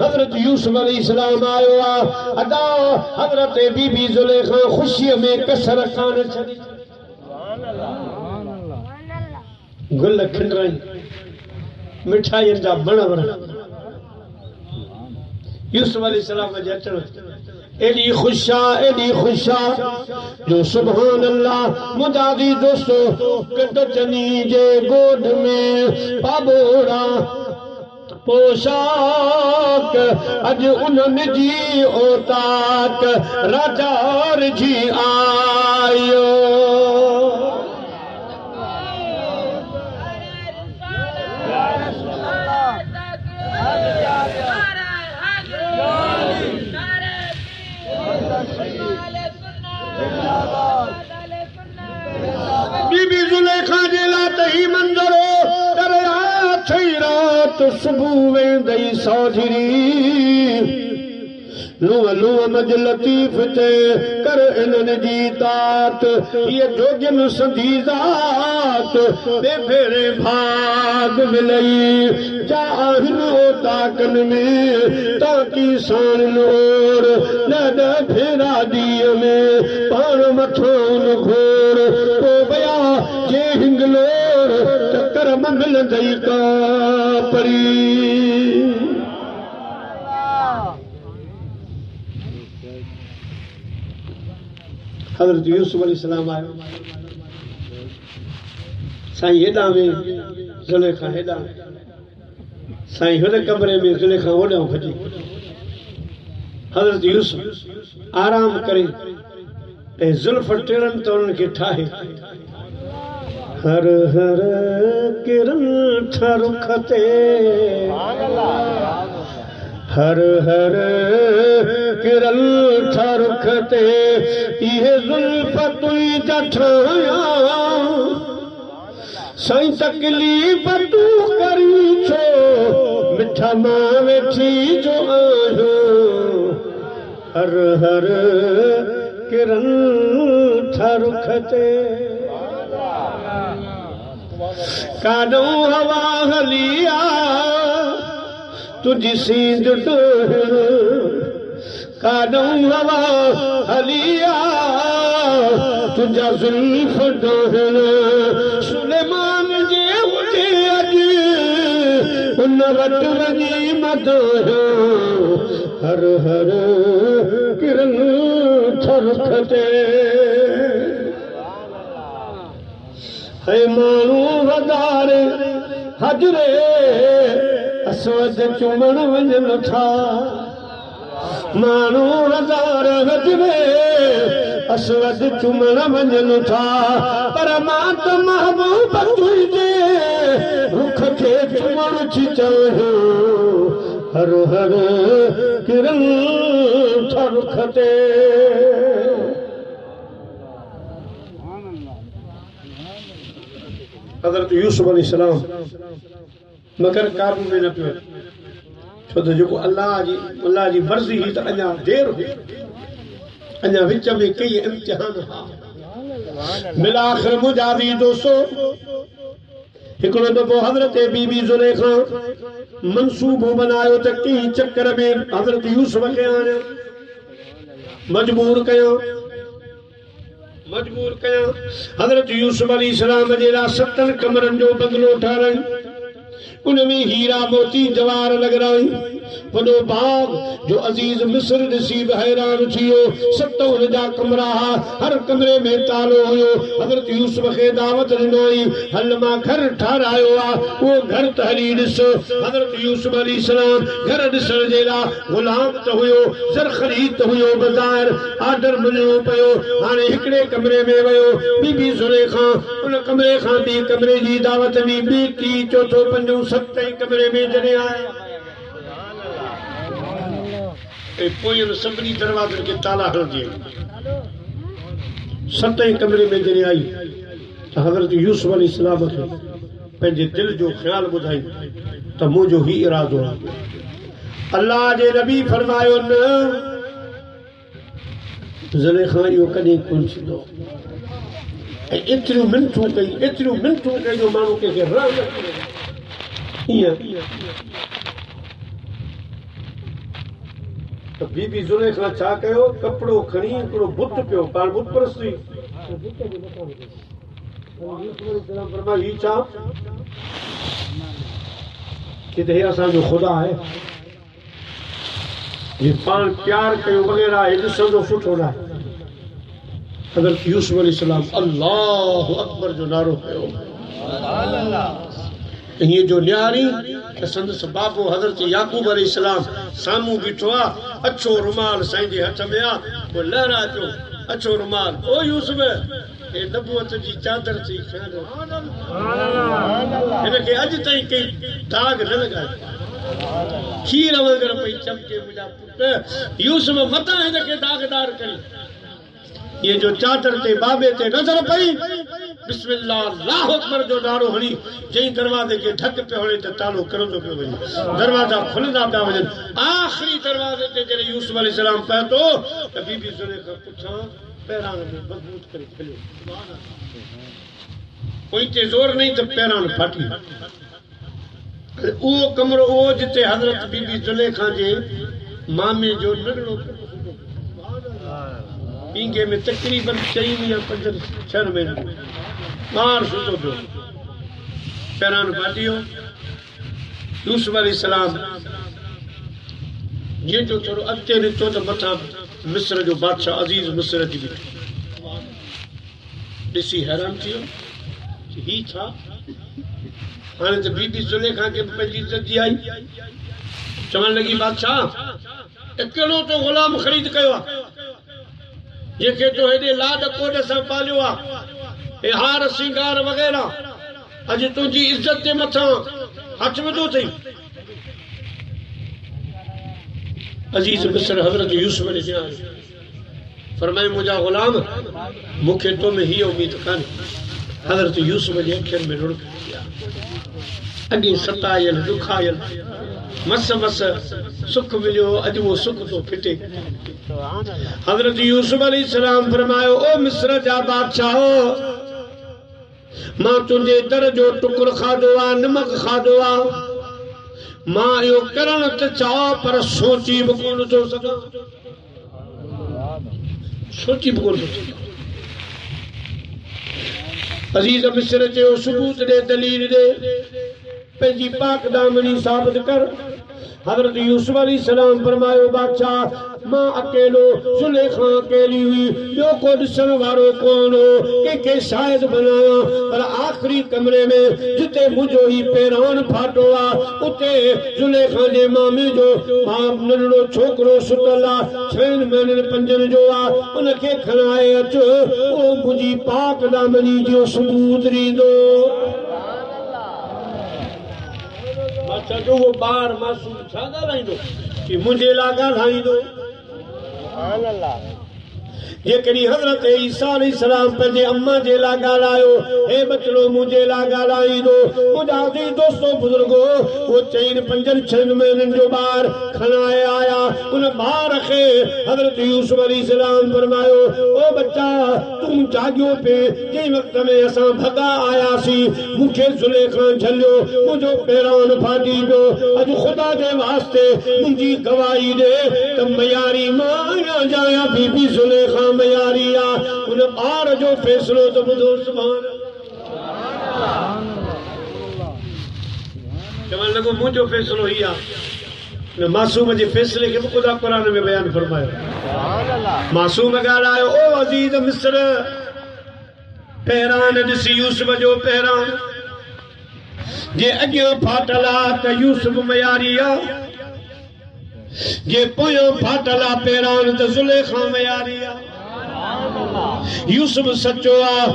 हज़रत यूसुफ अलैहिस्सलाम आयो आहे अदा हज़रत बीबी ज़ुलेखा ख़ुशीअ में कसर कान छॾी गुल खिंडराई मिठाइयुनि जा बण वण यूसुफ अलैहिस्सलाम जे अचण एॾी ख़ुशा जो सुभान अल्लाह मुजादी दोस्तो कट चनी जे गोद में पाबोड़ा पोशाक अॼु उन्हनि जी औताक राजार जी आयो बीबी ज़ुलेखा जे लाइ त ही मंज़रो करे छई रात सुबुह वेंदई साझरी लूह लूह मज लतीफ़ ते कर इन्हनि जी तात ये जोगिन संधी ज़ात बेफेरे भाग मिलई जा आहिन ओ ताकन में ताकी सान नोर न फेरा दीअ में पाण मथों घोर तो बया जे हिंगलोर चक्कर में मिलंदई का परी हज़रत यूसुफ अलैहिस्सलाम आयो साईं हेॾां में ज़ुलेखा हेॾां साईं हुन कमरे में ज़ुलेखा होॾां भॼी हज़रत यूसुफ आराम करे ऐं ज़ुल्फ़ टिड़नि त उन्हनि खे ठाहे हर हर किरण रुख ते हर हर किरण रुख ते इहे ज़ुल्फ़ तुंहिंजा ठाहिया साईं तकलीफ़ तूं करी छो मिठा मां वेठी जो आहियो हर हर किरण रुख ते काॾों हवा हली आ तुझी सींद काॾों हवा हली आ तुझा ज़ुल्फ़ डोहन सुलेमान जे हुजे अॼु उन वटि वञी मदोह हर हर किरण रुख ते है माण्हू वधारे हजरे असवद चुमण वञनि था माण्हू वधारे हजरे असवद चुमण वञनि था पर मां त महबूब तुंहिंजे रुख खे चुमण थी चाहियो हर हर किरण रुख ते हज़रत यूसुफ अलैहिस्सलाम मगर काबू में न पियो छो त जेको अल्लाह जी मर्ज़ी हुई त अञा देर हुई अञा विच में कई इम्तिहान हा मिला आख़िर मुजादी दोस्तो हिकिड़ो दफ़ो हज़रत बीबी ज़ुलेखा मंसूबो बनायो त कंहिं चक्कर में हज़रत यूसुफ खे आणियो मजबूर कयो हज़रत यूसुफ अलैहिस्सलाम जे लाइ 7 कमरनि जो बंगलो ठाराई उनमें हीरा मोती जवाहर लॻराई वॾो बाग जो अज़ीज़ मिस्र ॾिसी बि हैरान थी वियो 7 हुनजा कमरा हा हर कमरे में तालो हुयो हज़रत यूसुफ खे दावत ॾिनई हल मां घर ठारायो आहे उहो घर त हली ॾिस हज़रत यूसुफ अलैहिस्सलाम घर ॾिसण जे लाइ ग़ुलाम त हुयो ज़रख़री त हुयो बज़ार आर्डर मिलियो पियो हाणे हिकिड़े कमरे में वियो बीबी ज़ुलेखा उन कमरे खां ॿिए कमरे जी दावत ॾिनी ॿी टी चौथों पंजों 7 कमरे में जॾहिं आया पोयनि सभिनी दरवाज़नि खे ताला हणिजी 7 कमरे में जॾहिं आई त हज़रत यूसुफ अलैहिस्सलाम खे पंहिंजे दिलि जो ख़्यालु ॿुधाई त मुंहिंजो ही इरादो आहे अल्लाह जे नबी फरमायो न ज़ुलेखा इहो कॾहिं कोन थींदो ऐं एतिरियूं मिनटूं कई जो माण्हू कंहिंखे राह तो बीबी ज़ुलेखा छा कयो कपड़ो खणी हिकिड़ो बुत पियो पाण बुत परस्ती फरमाई छा कि हे असांजो ख़ुदा आहे ये पाण प्यार कयो वग़ैरह हे ॾिसण जो सुठो न आहे हज़रत यूसुफ अलैहिस्सलाम अल्लाहु अकबर जो नारो कयो ये जो न्यारी संदसि बाबो हज़रत याकूब अलैहिस्सलाम साम्हूं बीठो आहे अछो रुमाल साईं जे हथ में आहे पोइ लहराए पियो अछो रुमाल ओ यूसुफ हे नबूअत जी चादर थी हिनखे अॼु ताईं कई दाग न लॻाए खीर वांगुरु पई चमके मुंहिंजा पुट यूसुफ मथां हिनखे दागदार कई ये जो चादर ते बाबे ते नज़र पई बिस्मिल्लाह अल्लाहु अकबर जो नारो हणी जई दरवाजे के ढक पे होले त तालो करंदो पियो वञे दरवाजा खुलंदा पिया वञनि आख़िरी दरवाजे ते जॾहिं यूसुफ अलैहिस्सलाम पहुतो त बीबी ज़ुलेखा पुछां पैरान में मज़बूत करे खलियो कोई ते ज़ोर नहीं त पैरान फाटी उहो कमरो उहो जिते हज़रत बीबी ज़ुलेखा जे मामे जो नंढड़ो पींगे में तकरीबन 4 या 5 मिनट बाहर सुतो पियो पैरान फाटियो यूसुफ अलैहिस्सलाम ये जो थोरो अॻिते निकितो त मथां मिस्र जो बादशाह अज़ीज़ मिस्र जी बीठो ॾिसी हैरान थी वियो ही छा हाणे त बीबी ज़ुलेखा खे पंहिंजी इज़त जी आई चवण लॻी बादशाह अकेलो तो ग़ुलाम ख़रीद कयो आहे जेके तो हेॾे लाड कोड सां पालियो आहे हे हार सिंगार वग़ैरह अॼु तुंहिंजी इज़त जे मथां हथ विधो अथई अज़ीज़ मिस्र हज़रत यूसुफ अलैहिस्सलाम फरमाए मुंहिंजा ग़ुलाम मूंखे तो में ही उम्मीद कान्हे हज़रत यूसुफ जे अखियुनि में रुड़क अॻे सतायल ॾुखायल मस मस सुख मिलियो अॼु वो सुख तो फिटे हज़रत यूसुफ अलैहिस्सलाम फरमायो ओ मिस्र जा बादशाह मां तुंहिंजे दर जो टुकुर खाधो आहे नमक खाधो आहे मां इहो करण त चाहो पर सोची बि कोन थो सघां सोची बि कोन थो सघां अज़ीज़ मिस्र चयो सबूत ॾे दलील ॾे पंहिंजी पाक दामनी साबित कर हज़रत यूसुफ अलैहिस्सलाम फरमायो बादशाह मां अकेलो ज़ुलेखा अकेली हुई ॿियो को ॾिसण वारो कोन हो कंहिंखे शायद बनाया पर आख़िरी कमरे में जिते मुंहिंजो ही पैरान फाटो आहे उते ज़ुलेखा जे मामे जो नंढड़ो छोकिरो सुतल आहे 6 महीननि 5 जो आहे उनखे खणाए अचो उहो मुंहिंजी पाक दामनी जो सबूत ॾींदो अच्छा जो वो बार मासूम छा ॻाल्हाईंदो कि मुंहिंजे लाइ ॻाल्हाईंदो जेकॾहिं हज़रत ईसा अलैहिस्सलाम पंहिंजे अम्मा जे लाइ ॻाल्हायो, हे बचड़ो मुंहिंजे लाइ ॻाल्हाईंदो, मुंहिंजा अज़ीज़ दोस्तो बुज़ुर्गो, वो 4-5 महीननि जो ॿार खणाए आया। उन ॿार खे हज़रत यूसुफ अलैहिस्सलाम फरमायो, ओ बच्चा तूं जाॻियो पे, जंहिं वक़्त में असां भॻा आयासीं मूंखे ज़ुलेखा झलियो, मुंहिंजो पेरान फाटी पियो। अॼु ख़ुदा जे वास्ते मुंहिंजी गवाही ॾे त मयारी मां आहियां, जाया बीबी ज़ुलेखा मयारी आ। उन ॿार जो फ़ैसिलो त ॿुधो। सुभान चवण लॻो मुंहिंजो फ़ैसिलो ही आहे। मासूम जे फ़ैसिले खे बि ख़ुदा क़ुरान में बयानु फरमायो। मासूम ॻाल्हायो, ओ अज़ीज़ मिस्र, पहिरान ॾिसी यूसुफ जो पहिरान जे अॻियां फाटल आहे त यूसुफ मयारी आहे, जे पोयां फाटल आहे पहिरान त ज़ुलेखा मयारी आहे। यूसुफ सचो आहे,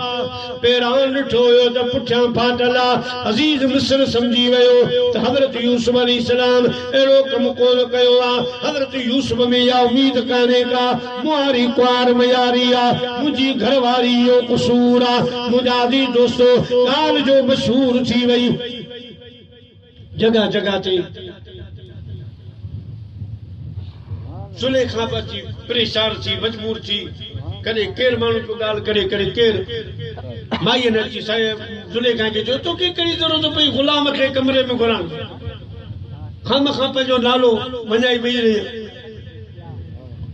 पहिरान ॾिठो हुयो त पुठियां फाटल आहे। अज़ीज़ मिस्र समझी वियो त हज़रत यूसुफ अलैहिस्सलाम अहिड़ो कमु कोन कयो आहे। हज़रत यूसुफ में इहा उम्मीद कान्हे का मुआरी कुआर मयारी आहे, मुंहिंजी घरवारी जो क़सूर आहे। मुंहिंजा अज़ीज़ दोस्तो, ॻाल्हि जो मशहूर थी वई, जगह जगह ते ज़ुलेखा अची परेशान थी, मजबूर थी। कॾहिं केरु माण्हू पियो ॻाल्हि करे, कॾहिं केरु माईअ न अची ज़ुलेखा खे चयो, तोखे कहिड़ी ज़रूरत पई ग़ुलाम खे कमरे में घुराइण, खामखां पंहिंजो नालो वञाई वेही रही।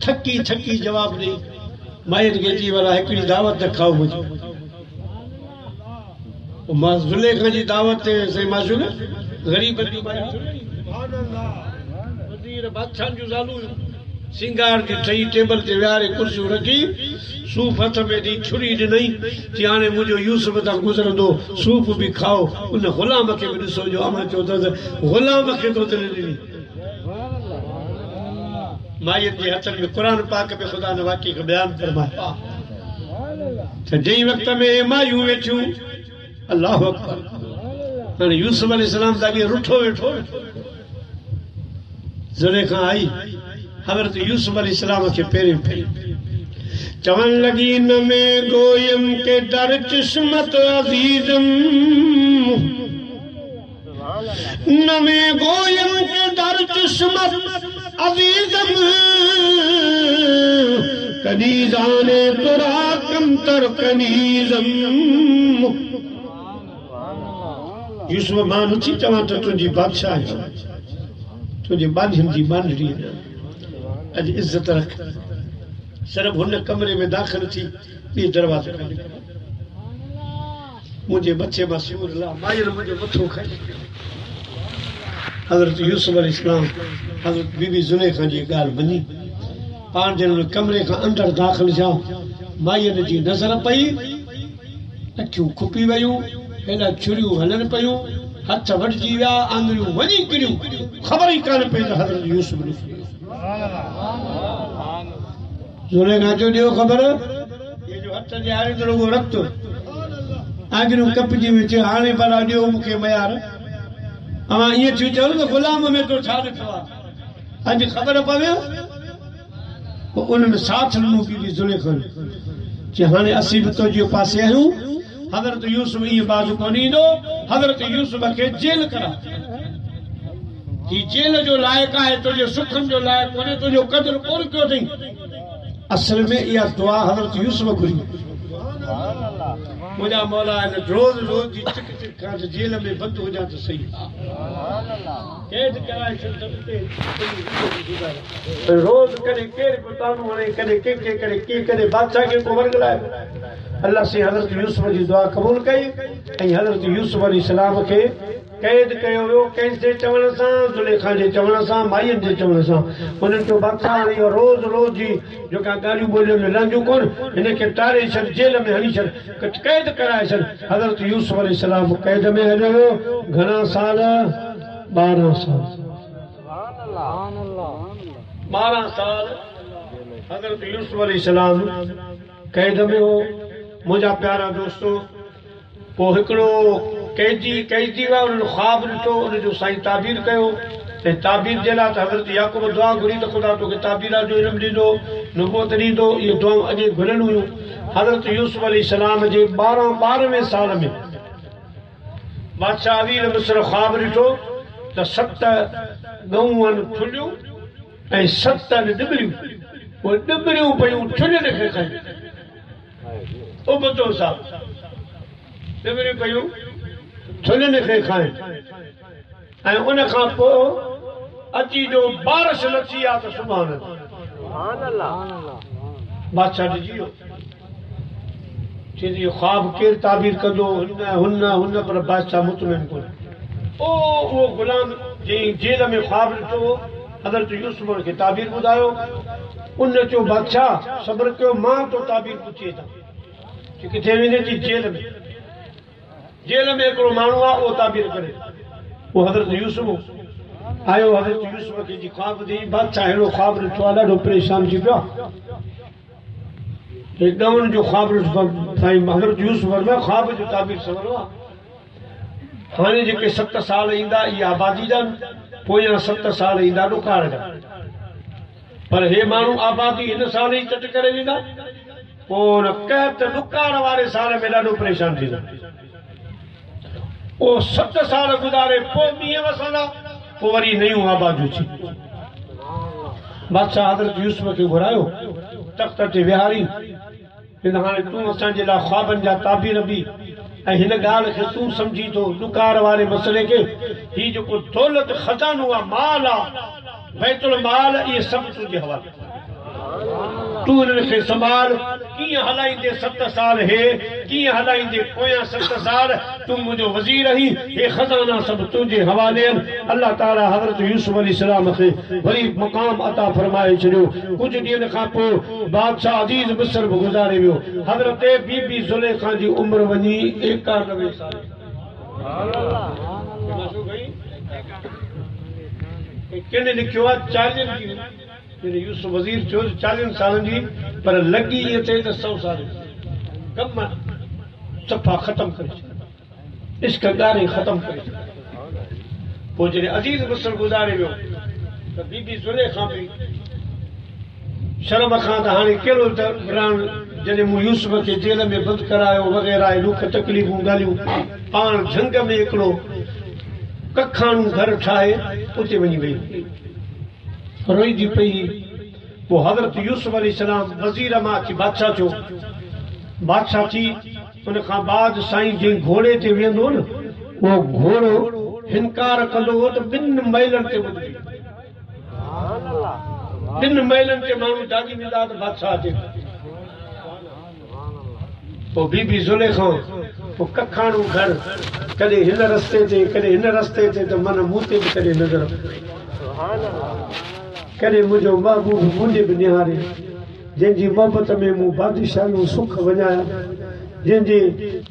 थकी थकी जवाब ॾेई माइयुनि खे चई, भला हिकिड़ी दावत त खाओ मुंहिंजी। मां ज़ुलेखा जी दावत ते साईं माशूक ग़रीबनि जूं वज़ीर बादशाह जूं ज़ालूं सिंगार जी ठही टेबल ते विहारे कुर्सियूं रखी, सूफ़ हथ में ॾेई छुरी ॾिनई, चई हाणे मुंहिंजो यूसुफ तां गुज़रंदो, सूफ़ बि खाओ। उन ग़ुलाम खे बि ॾिसो, जो अमा चयो त ग़ुलाम खे तो दिलि ॾिनी। माइयुनि जे हथनि में क़ुरान पाक में ख़ुदा ने वाक़ई खे बयानु फरमायो त जंहिं वक़्त में मायूं वेठियूं, अल्लाहु अकबर, हाणे यूसुफ अलैहिस्सलाम तां रुठो वेठो, ज़ुलेखा आई, हज़रत यूसुफ अलैहिस्सलाम खे पेरियों पई, चवण लगी, न में गोयम के दर किस्मत अजीजम, न में गोयम के दर किस्मत अजीजम, कनीज़ाने तुरा कम तर कनीज़म। यूसुफ मां नथी चवां त तुंहिंजी बादशाह, तुंहिंजे बांझनि जी बांझड़ी अॼु इज़त रख। सिर्फ हुन कमरे में दाख़िल थी ॿिए दरवाज़े खां मुंहिंजे मथे मां सूर ला, माइयुनि मुंहिंजो मथो खाई। हज़रत यूसुफ अलैहिस्सलाम हज़रत बीबी ज़ुलेखा जी ॻाल्हि मञी, पाण जन हुन कमरे खां अंदरि दाख़िल थिया। माइयुनि जी नज़र पई, अखियूं खुपी वियूं, हेॾा छुरियूं हलनि पियूं, हथ वढिजी विया, आङुरियूं वञी किरियूं, ख़बर ई कान पई त हज़रत यूसुफ ज़ुलेखा जो ॾियो ख़बर, ये जो हथ जे हारे रुगो रक्त, आङुरियूं कपजी वियूं, हाणे भला ॾियो मूंखे मयार। अवां ईअं थियूं चओ न ग़ुलाम में तो छा ॾिठो आहे, अॼु ख़बर पवे। पोइ उन में साथ ॾिनो बीबी ज़ुलेखा, चई हाणे असीं बि तुंहिंजे पासे आहियूं। हज़रत यूसुफ ईअं बाज़ू कोन ईंदो, हज़रत यूसुफ खे जेल करा, ही जेल जो लाइक़ु आहे, तुंहिंजे सुखनि जो लाइक़ु कोन्हे, तुंहिंजो क़दुरु कोन कयो अथई। असल में इहा दुआ हज़रत यूसुफ घुरी, मुंहिंजा मौला रोज़ रोज़ जी चिक चिक खां जेल में बंदि हुजां त सही, कैद कराए रोज़ कॾहिं केरु पियो तानो हणे, कॾहिं कंहिंखे, कॾहिं कीअं, कॾहिं बादशाह खे को वर्गलाए। अल्लाह से हज़रत यूसुफ जी दुआ क़बूल कई ऐं हज़रत यूसुफ अलैहिस्सलाम खे कैद कयो वियो, कंहिंजे चवण सां, ज़ुलेखा जे चवण सां, माइयुनि जे चवण सां। उन्हनि चयो बादशाह रोज़ रोज़ जी जेका ॻाल्हियूं ॿोलियूं लहंदियूं कोन, हिनखे टारे छॾ, जेल में हणी छॾ, कैद कराए छॾ। हज़रत यूसुफ अलैहिस्सलाम कैद में हलियो वियो। घणा साल? 12 साल। 12 साल हज़रत यूसुफ अलैहिस्सलाम कैद में हो। मुंहिंजा प्यारा दोस्तो, पोइ हिकिड़ो कैदी हुआ, उन्हनि ख्वाब ॾिठो, उनजो साईं ताबीर कयो। ते ताबीर जे लाइ त हज़रत याकूब दुआ घुरी त ख़ुदा तोखे ताबीरा जो इल्मु ॾींदो नुबूवत ॾींदो इहे दुआऊं अॻे घुरियल हुयूं हज़रत यूसुफ अलैहिस्सलाम जे 12वें साल में बादशाह अवील मिस्र ख़्वाब ॾिठो त 7 ॻऊं आहिनि थुलियूं ऐं 7 ॾिबरियूं उहे ॾिबरियूं पयूं थुलियुनि खे खाइनि उबतो साहब ॾिबरियूं पयूं थुलियुनि खे खाइनि ऐं उन खां पोइ अची जो बारिश लथी आहे त सुभाणे बादशाह ॾिजी वियो चई ख़्वाब केरु ताबीर कंदो हुन पर बादशाह मुतमिन कोन्हे उहो गुलाम जंहिं जेल में ख़्वाब ॾिठो हो हज़रत यूसुफ खे ताबीर ॿुधायो उन चयो बादशाह सब्र कयो मां तो ताबीर पुछी अचां किथे वञे थी जेल में हिकिड़ो माण्हू आहे उहो ताबीर करे वो हज़रत यूसुफ आयो हज़रत यूसुफ खे जी ख़्वाब दी बादशाह अहिड़ो ख़्वाब ॾिठो आहे ॾाढो परेशान थी पियो हिकदमि जो ख़्वाब ॾिठो साईं हज़रत यूसुफ फरमायो ख़्वाब जो ताबीर सवलो आहे हाणे जेके 7 साल ईंदा इहे आबादी जा पोयां 7 साल ईंदा ॾुकार जा पर हे माण्हू आबादी हिन साल ई चट करे ॾींदा पोइ न कहत ॾुकार वारे साल में ॾाढो परेशान थींदा वो 7 साल गुज़ारे पोइ ॾींहं वसंदा पोइ वरी नयूं आबादियूं थी बादशाह हज़रत यूसुफ खे घुरायो तख़्त ते विहारी हिन हाणे तूं असांजे लाइ ख़्वाबनि जा ताबीर बि ऐं हिन ॻाल्हि खे तूं सम्झी थो ॾुकार वारे मसइले खे हीउ जेको दौलत खज़ानो आहे माल आहे बैतुल माल इहे सभु तुंहिंजे हवाले तूं हिननि खे संभाल कीअं हलाईंदे 7 साल हे कीअं हलाईंदे पोयां 7 साल तूं मुंहिंजो वज़ीर आहीं हे खज़ाना सभु तुंहिंजे हवाले आहिनि अल्लाह ताला हज़रत यूसुफ अलैहिस्सलाम खे वरी मक़ाम अता फरमाए छॾियो कुझु ॾींहंनि खां पोइ बादशाह अज़ीज़ मिस्र बि गुज़ारे वियो हज़रत बीबी ज़ुलेखा जी उमिरि वञी 91 साल किन लिखियो आहे 40 जी यूसुफ वज़ीर थियो 40 सालनि जी पर लॻी ईअं थिए त 100 साल कम सफ़ा ख़तमु करे छॾियो इश्क ॻारे ख़तमु करे छॾियो पोइ जॾहिं अज़ीज़ मिस्र गुज़ारे वियो त बीबी ज़ुलेखा बि शर्म खां त हाणे कहिड़ो त जॾहिं मूं यूसुफ खे जेल में बंदि करायो वग़ैरह ॾुख तकलीफ़ूं ॻाल्हियूं पाण झंग में हिकिड़ो कखाणू घर ठाहे उते वञी वई रोईंदी पई पोइ हज़रत यूसुफ अलैहिस्सलाम वज़ीर मां अची बादशाह थियो बादशाह थी उन खां बाद साईं जंहिं घोड़े ते वेंदो न उहो घोड़ो हिनकार कंदो हो त 2 मीलनि ते ॿुधी 2 मीलनि ते माण्हू जागी वेंदा त बादशाह अचे पोइ बीबी ज़ुलेखा पोइ कखाणू घर कॾहिं हिन रस्ते ते कॾहिं हिन रस्ते ते त मन मूं ते बि कॾहिं नज़र कॾहिं मुंहिंजो महबूब मुंहिंजे बि निहारे जंहिंजी मोहबत में मूं बादशाहूं सुख वञाया जंहिंजे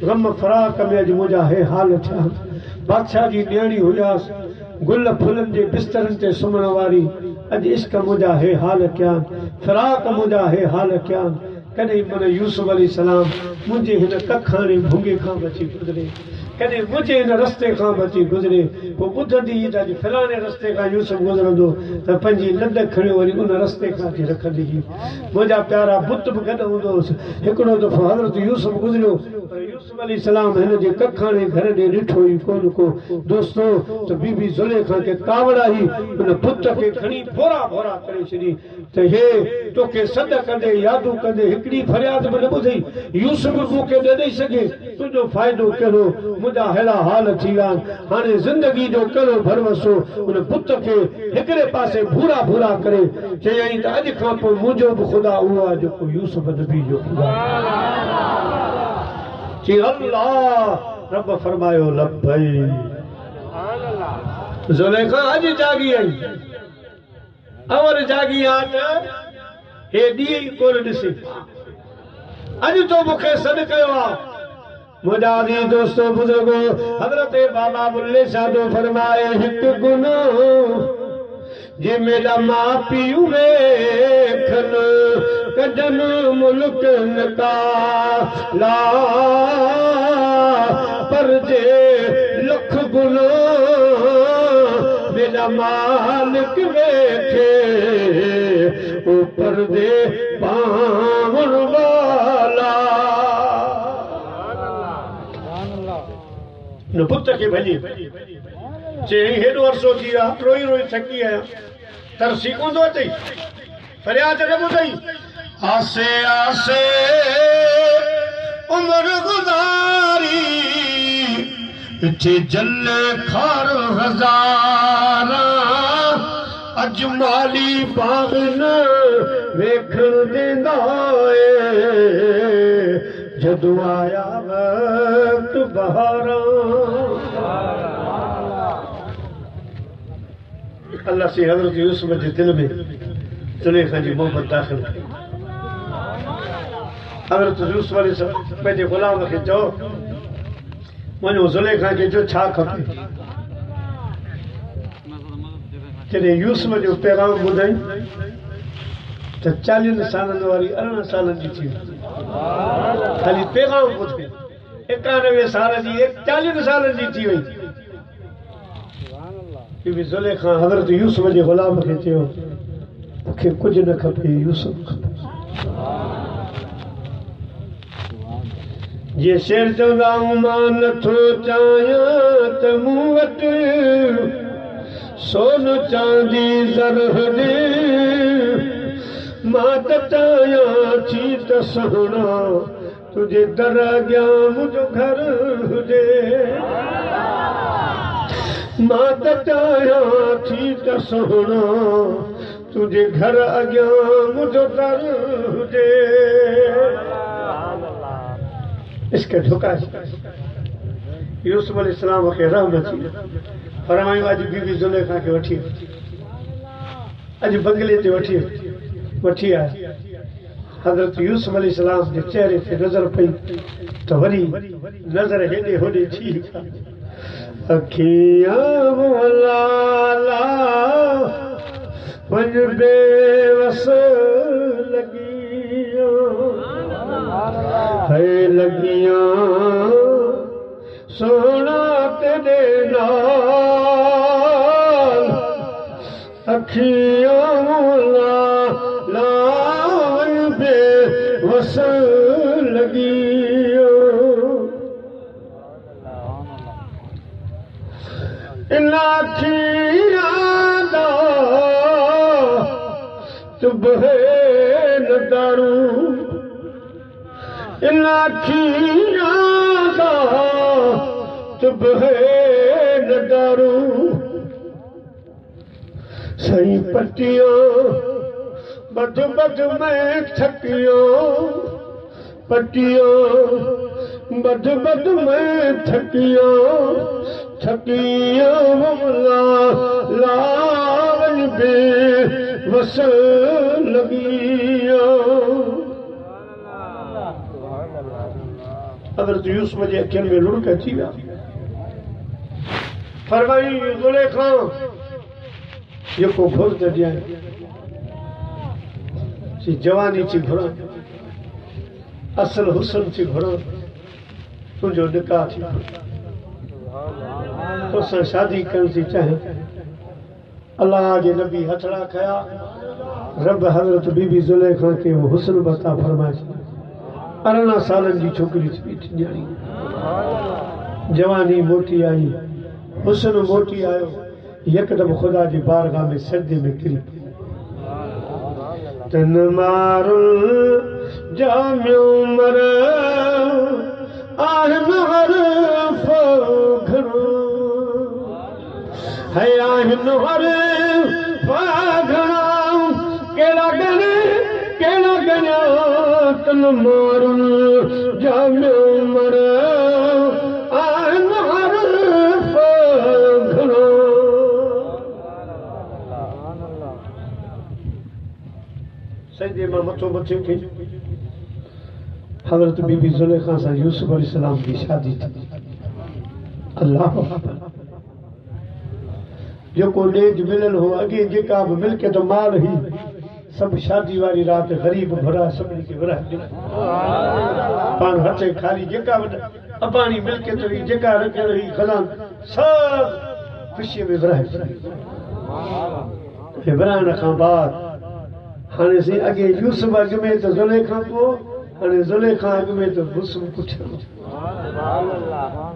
ग़म फराक में अॼु मुंहिंजा हे हाल थिया बादशाह जी न्याणी हुयासि गुल फुलनि जे बिस्तरनि ते सुम्हण वारी अॼु इश्क मुंहिंजा हे हाल कया फराक मुंहिंजा हे हाल कया कॾहिं मन यूसुफ अलैहिस्सलाम मुंहिंजे हिन कखाणे भुंगे खां बची गुज़रे कॾहिं मुंहिंजे हिन रस्ते खां बची गुज़रे पोइ ॿुधंदी त अॼु फलाणे रस्ते खां यूसुफ गुज़रंदो त पंहिंजी लॾ खणी वरी उन रस्ते खां थी रखंदी मुंहिंजा प्यारा बुत बि गॾु हूंदो हुउसि हिकिड़ो दफ़ो हज़रत यूसुफ गुज़रियो पर यूसुफ अलैहिस्सलाम हिन जे कखाणे घर ॾे ॾिठो ई कोन को दोस्तो त बीबी ज़ुलेखा खे कावड़ा ई उन बुत खे खणी भोरा भोरा करे छॾी त हे तोखे सॾ कंदे यादूं कंदे हिकिड़ी फरियाद बि न ॿुधई यूसुफ मूंखे न ॾेई सघे तुंहिंजो फ़ाइदो कहिड़ो मुंहिंजा अहिड़ा हाल थी विया हाणे ज़िंदगी जो कहिड़ो भरवसो उन पुत खे हिकिड़े पासे भूरा भूरा करे चयईं त अॼु खां पोइ मुंहिंजो बि ख़ुदा उहो आहे जेको यूसुफ नबी जो ख़ुदा चई अल्लाह रब फरमायो लब्बई ज़ुलेखा अॼु जागी आई अवर जागी आहे त हे ॾींहुं कोन ॾिसे अॼु तो मूंखे सॾु कयो आहे मुझा दी दोस्तों बुजुर्गो हजरत बाबा बुल्ले साधो फरमाए हिकु गुनाह जे मेरा मां पीउ वेखन कदन मुल्क नका ला पर जे लख गुनाह मेरा मालिक वेठे ऊपर दे पावन वाला न पुत्र के भली चे हेडो अरसो थी रोई रोई थकी आया तरसी कोन थो अचई फरियाद न ॿुधई आसे आसे उम्र गुज़ारी थे जल खार हज़ारा अजमाली बाग न वेखण देंदा जदू आया वक्त बहारा अल्लाह से हज़रत यूसुफ के दिल में ज़ुलेखा जी मोहब्बत दाखिल थी हज़रत यूसुफ अलैहिस्सलाम पंहिंजे ग़ुलाम खे चओ वञो ज़ुलेखा खे चओ छा खपे जॾहिं यूसुफ जो पैगाम ॿुधई त 40 सालनि वारी 18 सालनि जी थी ख़ाली पैगाम ॿुधई 91 साल जी 40 सालनि जी थी वई बीबी ज़ुलेखा हज़रत यूसुफ जे ग़ुलाम खे चयो मूंखे कुझु न खपे यूसुफ खपे जे शेर चवंदा मां नथो चाहियां त मूं वटि सोन चांदी ज़र ॾे मां त चाहियां थी त सुहिणा तुंहिंजे दर अॻियां मुंहिंजो घर हुजे मां त चाहियां थी त सुहिणा तुंहिंजे घर अॻियां मुंहिंजो दर हुजे इसके झुकाए यूसुफ अलैहिस्सलाम खे रहम अची फरमायो अॼु बीबी ज़ुलेखा खे वठी अॼु बंगले ते वठी आया हज़रत यूसुफ अलैहिस्सलाम जे चेहरे ते नज़र पई त वरी नज़र हेॾे होॾे थी अखियां लाला वञ बेवस लॻियो है लगियां सोना तेरे नाल अखियां लाल बेवस लगियो इन अखियां दा सुबहे न दारू इन अखियां दा सुबहे न दारू सही पटियां बद बद में थकियो पटियां बद बद में थकियो लावन बेवस लगियो हज़रत यूसुफ जे अखियुनि में लुढ़क अची विया फरमाई ज़ुलेखा जेको घुर त ॾियां ची जवानी थी घुरां असल हुसन थी घुरां तुंहिंजो निकाह थी तोसां शादी करण थी चाहे अल्लाह जे नबी हथड़ा खया रब हज़रत बीबी ज़ुलेखा खे हुसन बता फरमाए 18 सालनि जी छोकिरी थी ॼाणी जवानी मोटी आई हुसन मोटी आयो यकदम खुदा जी बारगाह में सजदे में किरी तन मारू जामियो मर आहन हर फघरो है आहन हर फघरा केड़ा गने तन मारू जामियो मर आहन हर फघरो सजदे में मथो मथे खे हज़रत बीबी ज़ुलेखा से यूसुफ अलैहिस्सलाम की शादी थी अल्लाह जो को डेज मिलन हो अगे जेका भी मिलके तो माल ही सब शादी वाली रात गरीब भरा सभी के भरा पान हथे खाली जेका अबानी मिलके तो जेका रखे रही खलान सब खुशी में भरा इब्राहिम खां बाद हाणे सी अगे यूसुफ अग में तो ज़ुलेखा पो हाणे ज़ुलेखा अग में तो मुसुम पुछो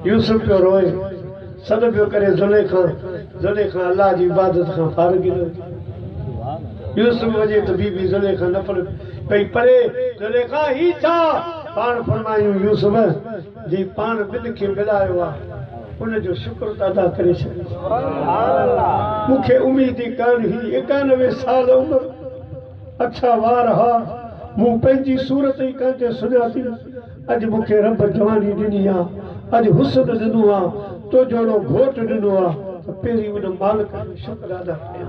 यूसुफ पियो रोए सद पियो करे ज़ुलेखा अल्लाह जी इबादत खां फारिग न यूसुफ वजे तो बीबी ज़ुलेखा न पई परे ज़ुलेखा ही छा पाण फरमायूं यूसुफ जी पाण बिल खे मिलायो आ उन जो शुक्र अदा करे छॾ मूंखे उम्मीद ई कान हुई 91 साल उम्र अच्छा वार हा मूं पंहिंजी सूरत ई कांटे सुञाती अॼु मूंखे रब जवानी ॾिनी आहे अॼु हुस्न ॾिनो आहे तो जहिड़ो घोट ॾिनो आहे त पहिरीं उन मालिक जो शुक्र अदा कयो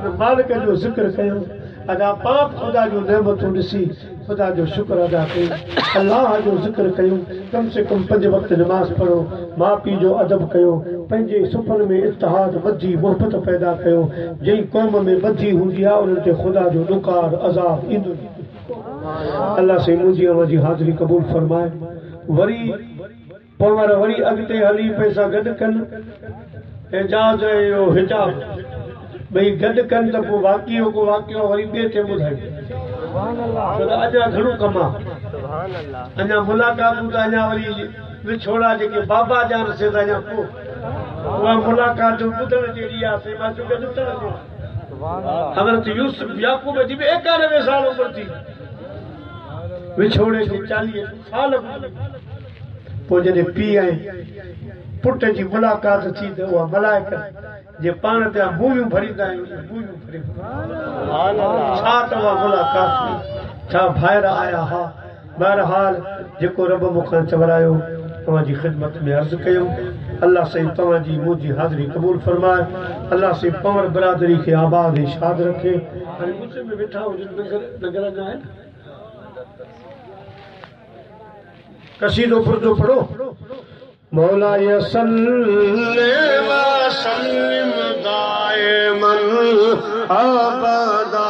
उन मालिक जो ज़िक्र कयो अदा पाप खुदा जो नेमतूं ॾिसी खुदा जो शुक्र अदा कयो अल्लाह जो ज़िक्र कयो कम से कम 5 वक़्त नमाज़ पढ़ो माउ पीउ जो अदब कयो पंहिंजे सुफन में इत्तेहाद वधी मोहबत पैदा कयो जंहिं क़ौम में वधी हूंदी आहे उन्हनि ते खुदा जो नुकार अज़ाब ईंदो अल्लाह से मुंहिंजी अवां जी हाज़िरी क़बूल फरमाए वरी पवर वरी अॻिते हली पैसा गॾु कनि एजाज़ जो हिजाब भई गॾु कनि त पोइ वाक़ियो को वाक़ियो वरी ॿिए खे ॿुधाए अञा घणो कमु आहे अञा मुलाक़ातूं त अञा वरी विछोड़ा जेके बाबा जान से त अञा पोइ उहा मुलाक़ातूं ॿुधण जहिड़ी आहे से मां चयो गॾु हज़रत यूसुफ याकूब जी बि 91 साल उमिरि थी विछोड़े खे 40 साल पोइ जॾहिं पीउ ऐं पुट जी मुलाक़ात थी त उहा मलाइका जे पाण ते मुंहिंजूं भरींदा आहियूं छा त उहा मुलाक़ात छा ॿाहिरि आया हा बहरहाल जेको रब मूंखां चवरायो तव्हां जी ख़िदमत में अर्ज़ु कयूं अल्लाह साईं तव्हां जी मुंहिंजी हाज़िरी क़बूल फरमाए अल्लाह साईं पंवर बिरादरी खे आबाद ऐं शाद रखे हाणे मुझे में वेठा हुजनि नगर न आहिनि कसीदो फुर्दो पढ़ो मौला सल्ले व सल्लिम दाइमन अबदा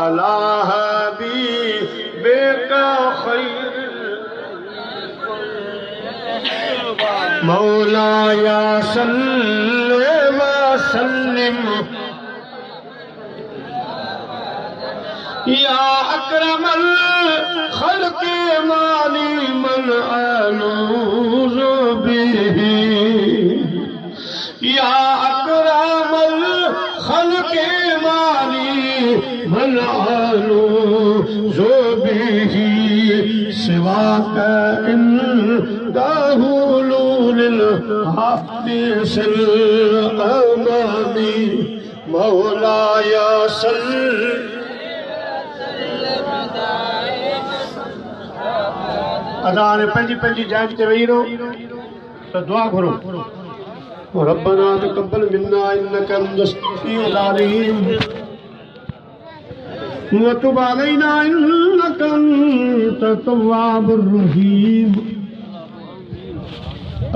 अला हबीबिका खैर मौला सल्ले व सल्लिम या अकरमल खल्क़ माली मन अलूज़ु बिही या अकरमल खल्क़ माली मन अलूज़ु बिही सिवाक इंदहु लूलिल हाफिज़िल अमानी मौलाया सल्ल अदा ने पंजी जान ते वेही रहो तो दुआ करो रब्बना तक़ब्बल मिन्ना इन्नका अंतस समीउल अलीम व तुब अलैना इन्नका अंतत तव्वाबुर रहीम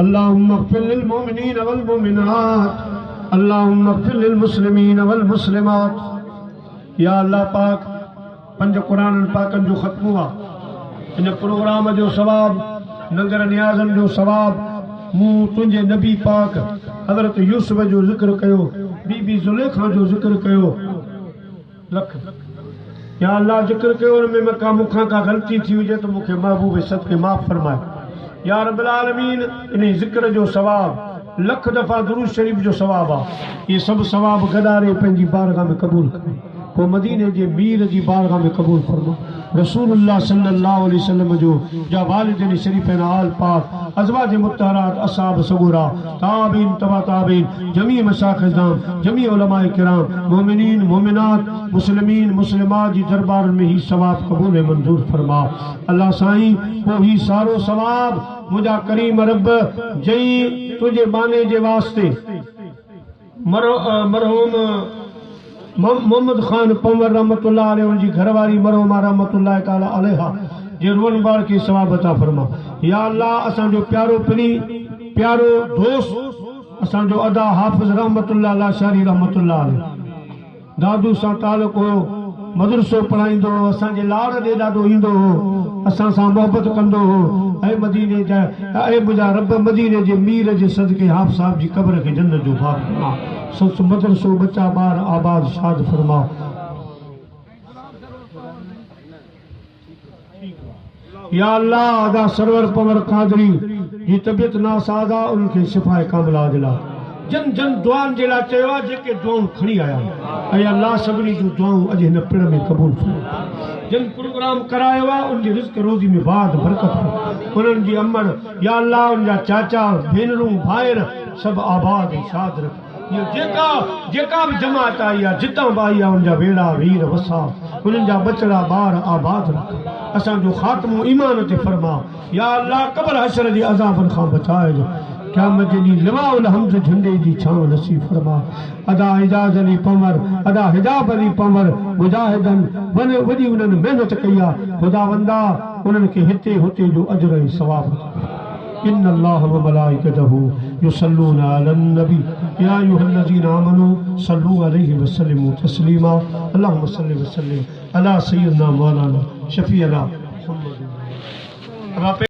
अल्लाहुम्मा इग़फिर लिल मुमिनीन वल मुमिनात अल्लाहुम्मा इग़फिर लिल मुस्लिमीन वल मुस्लिमात या अल्लाह पाक 5 कुरान पाकन जो खत्म हुआ इन प्रोग्राम जो सवाब नगर नियाज़न जो सवाब मूं तुंहिंजे नबी पाक हज़रत यूसुफ जो ज़िक्र कयो बीबी ज़ुलेखा जो ज़िक्र कयो लख या अल्लाह ज़िक्र कयो उन में मका मुखां का ग़लती थी हुजे तो मूंखे महबूब सदके माफ़ फरमाए या रब्बुल आलमीन इन ज़िक्र जो सवाब लख दफ़ा दुरूद शरीफ जो सवाब आहे ये सब सवाब गॾारे पंहिंजी बारगाह में क़बूल करे पोइ मदीने जे मीर जी बारगाह में क़बूल फरमा रसूलुल्लाह सल्लल्लाहु अलैहि वसल्लम जो जा वालिदैन शरीफैन आल पाक अज़वाज मुत्तहरात असहाब सगूरा ताबीन तबा ताबीन जमी मशाइख़ जमी उलमाए किराम मोमिनीन मोमिनात मुस्लिमीन मुस्लिमात जी दरबार में ही सवाब कबूल मंजूर फरमा अल्लाह साईं पोइ ही सारो सवाब मुंहिंजा करीम रब जई तुझे बाने जे वास्ते मरहूम मोहम्मद खान पंवर रहमतुल्लाह अलैहि उनकी घरवारी मरहुमा रहमतुल्लाह ताला अलैहा जे रुअन बार की सवाब अता फरमा या अल्लाह असां जो प्यारो पनी प्यारो दोस्त असां जो अदा हाफिज रहमतुल्लाह लाशारी रहमतुल्लाह अलैह दादू सां ताल्लुक़ हो मदरसो पढ़ाईंदो असां जे लाड़ दे ॾाढो ईंदो हो असां सां मोहब्बत कंदो हो ऐं मदीने जा ऐं मुंहिंजा रब मदीने जे मीर जे सदके हाफ़ साहब जी क़ब्र खे जन्नत जो भाग फरमा संस मदरसो बच्चा बार आबाद शाद फरमा। या अल्लाह अदा सरवर पवर कादरी जी तबियत नासादा उनके शिफाए कामिला दिला। जन जन दुआन जे लाइ चयो आहे जेके दुआऊं खणी आया ऐं अल्लाह सभिनी जूं दुआऊं अॼु हिन पिण में क़बूल फरमा। जिन प्रोग्राम करायो आहे उनजी रिज़्क़ रोज़ी में बाद बरकत फरमा। उन्हनि जी अमड़ या अल्लाह उनजा चाचा भेनरूं भाइर सभु आबाद ऐं शाद रख। ये जेका भी जमात आई आहे जितां बि आई आहे उनजा वेड़ा वीर वसा उन्हनि जा बचड़ा ॿार आबाद रख। असांजो ख़ात्मो ईमान ते फरमा। या अल्लाह क़ब्र हशर जे अज़ाबनि खां बचाइजो। क़यामत जे ॾींहुं लिवाउल हम्द झंडे जी छांव नसीब फरमा। अदा हिजाज़ अली पंवर अदा हिजाब अली पंवर मुजाहिदन वॾी उन्हनि महिनत कई आहे। ख़ुदावंदा उन्हनि खे हिते हुते जो अजर ऐं सवाब। इन्न अल्लाह व मलाइकतहू युसल्लूना अलन नबी या अय्युहल्लज़ीना आमनू सल्लू अलैहि व सल्लिमू तस्लीमा। अल्लाहुम्मा सल्लि व सल्लिम अला सय्यिदिना मौलाना शफीअना मुहम्मद।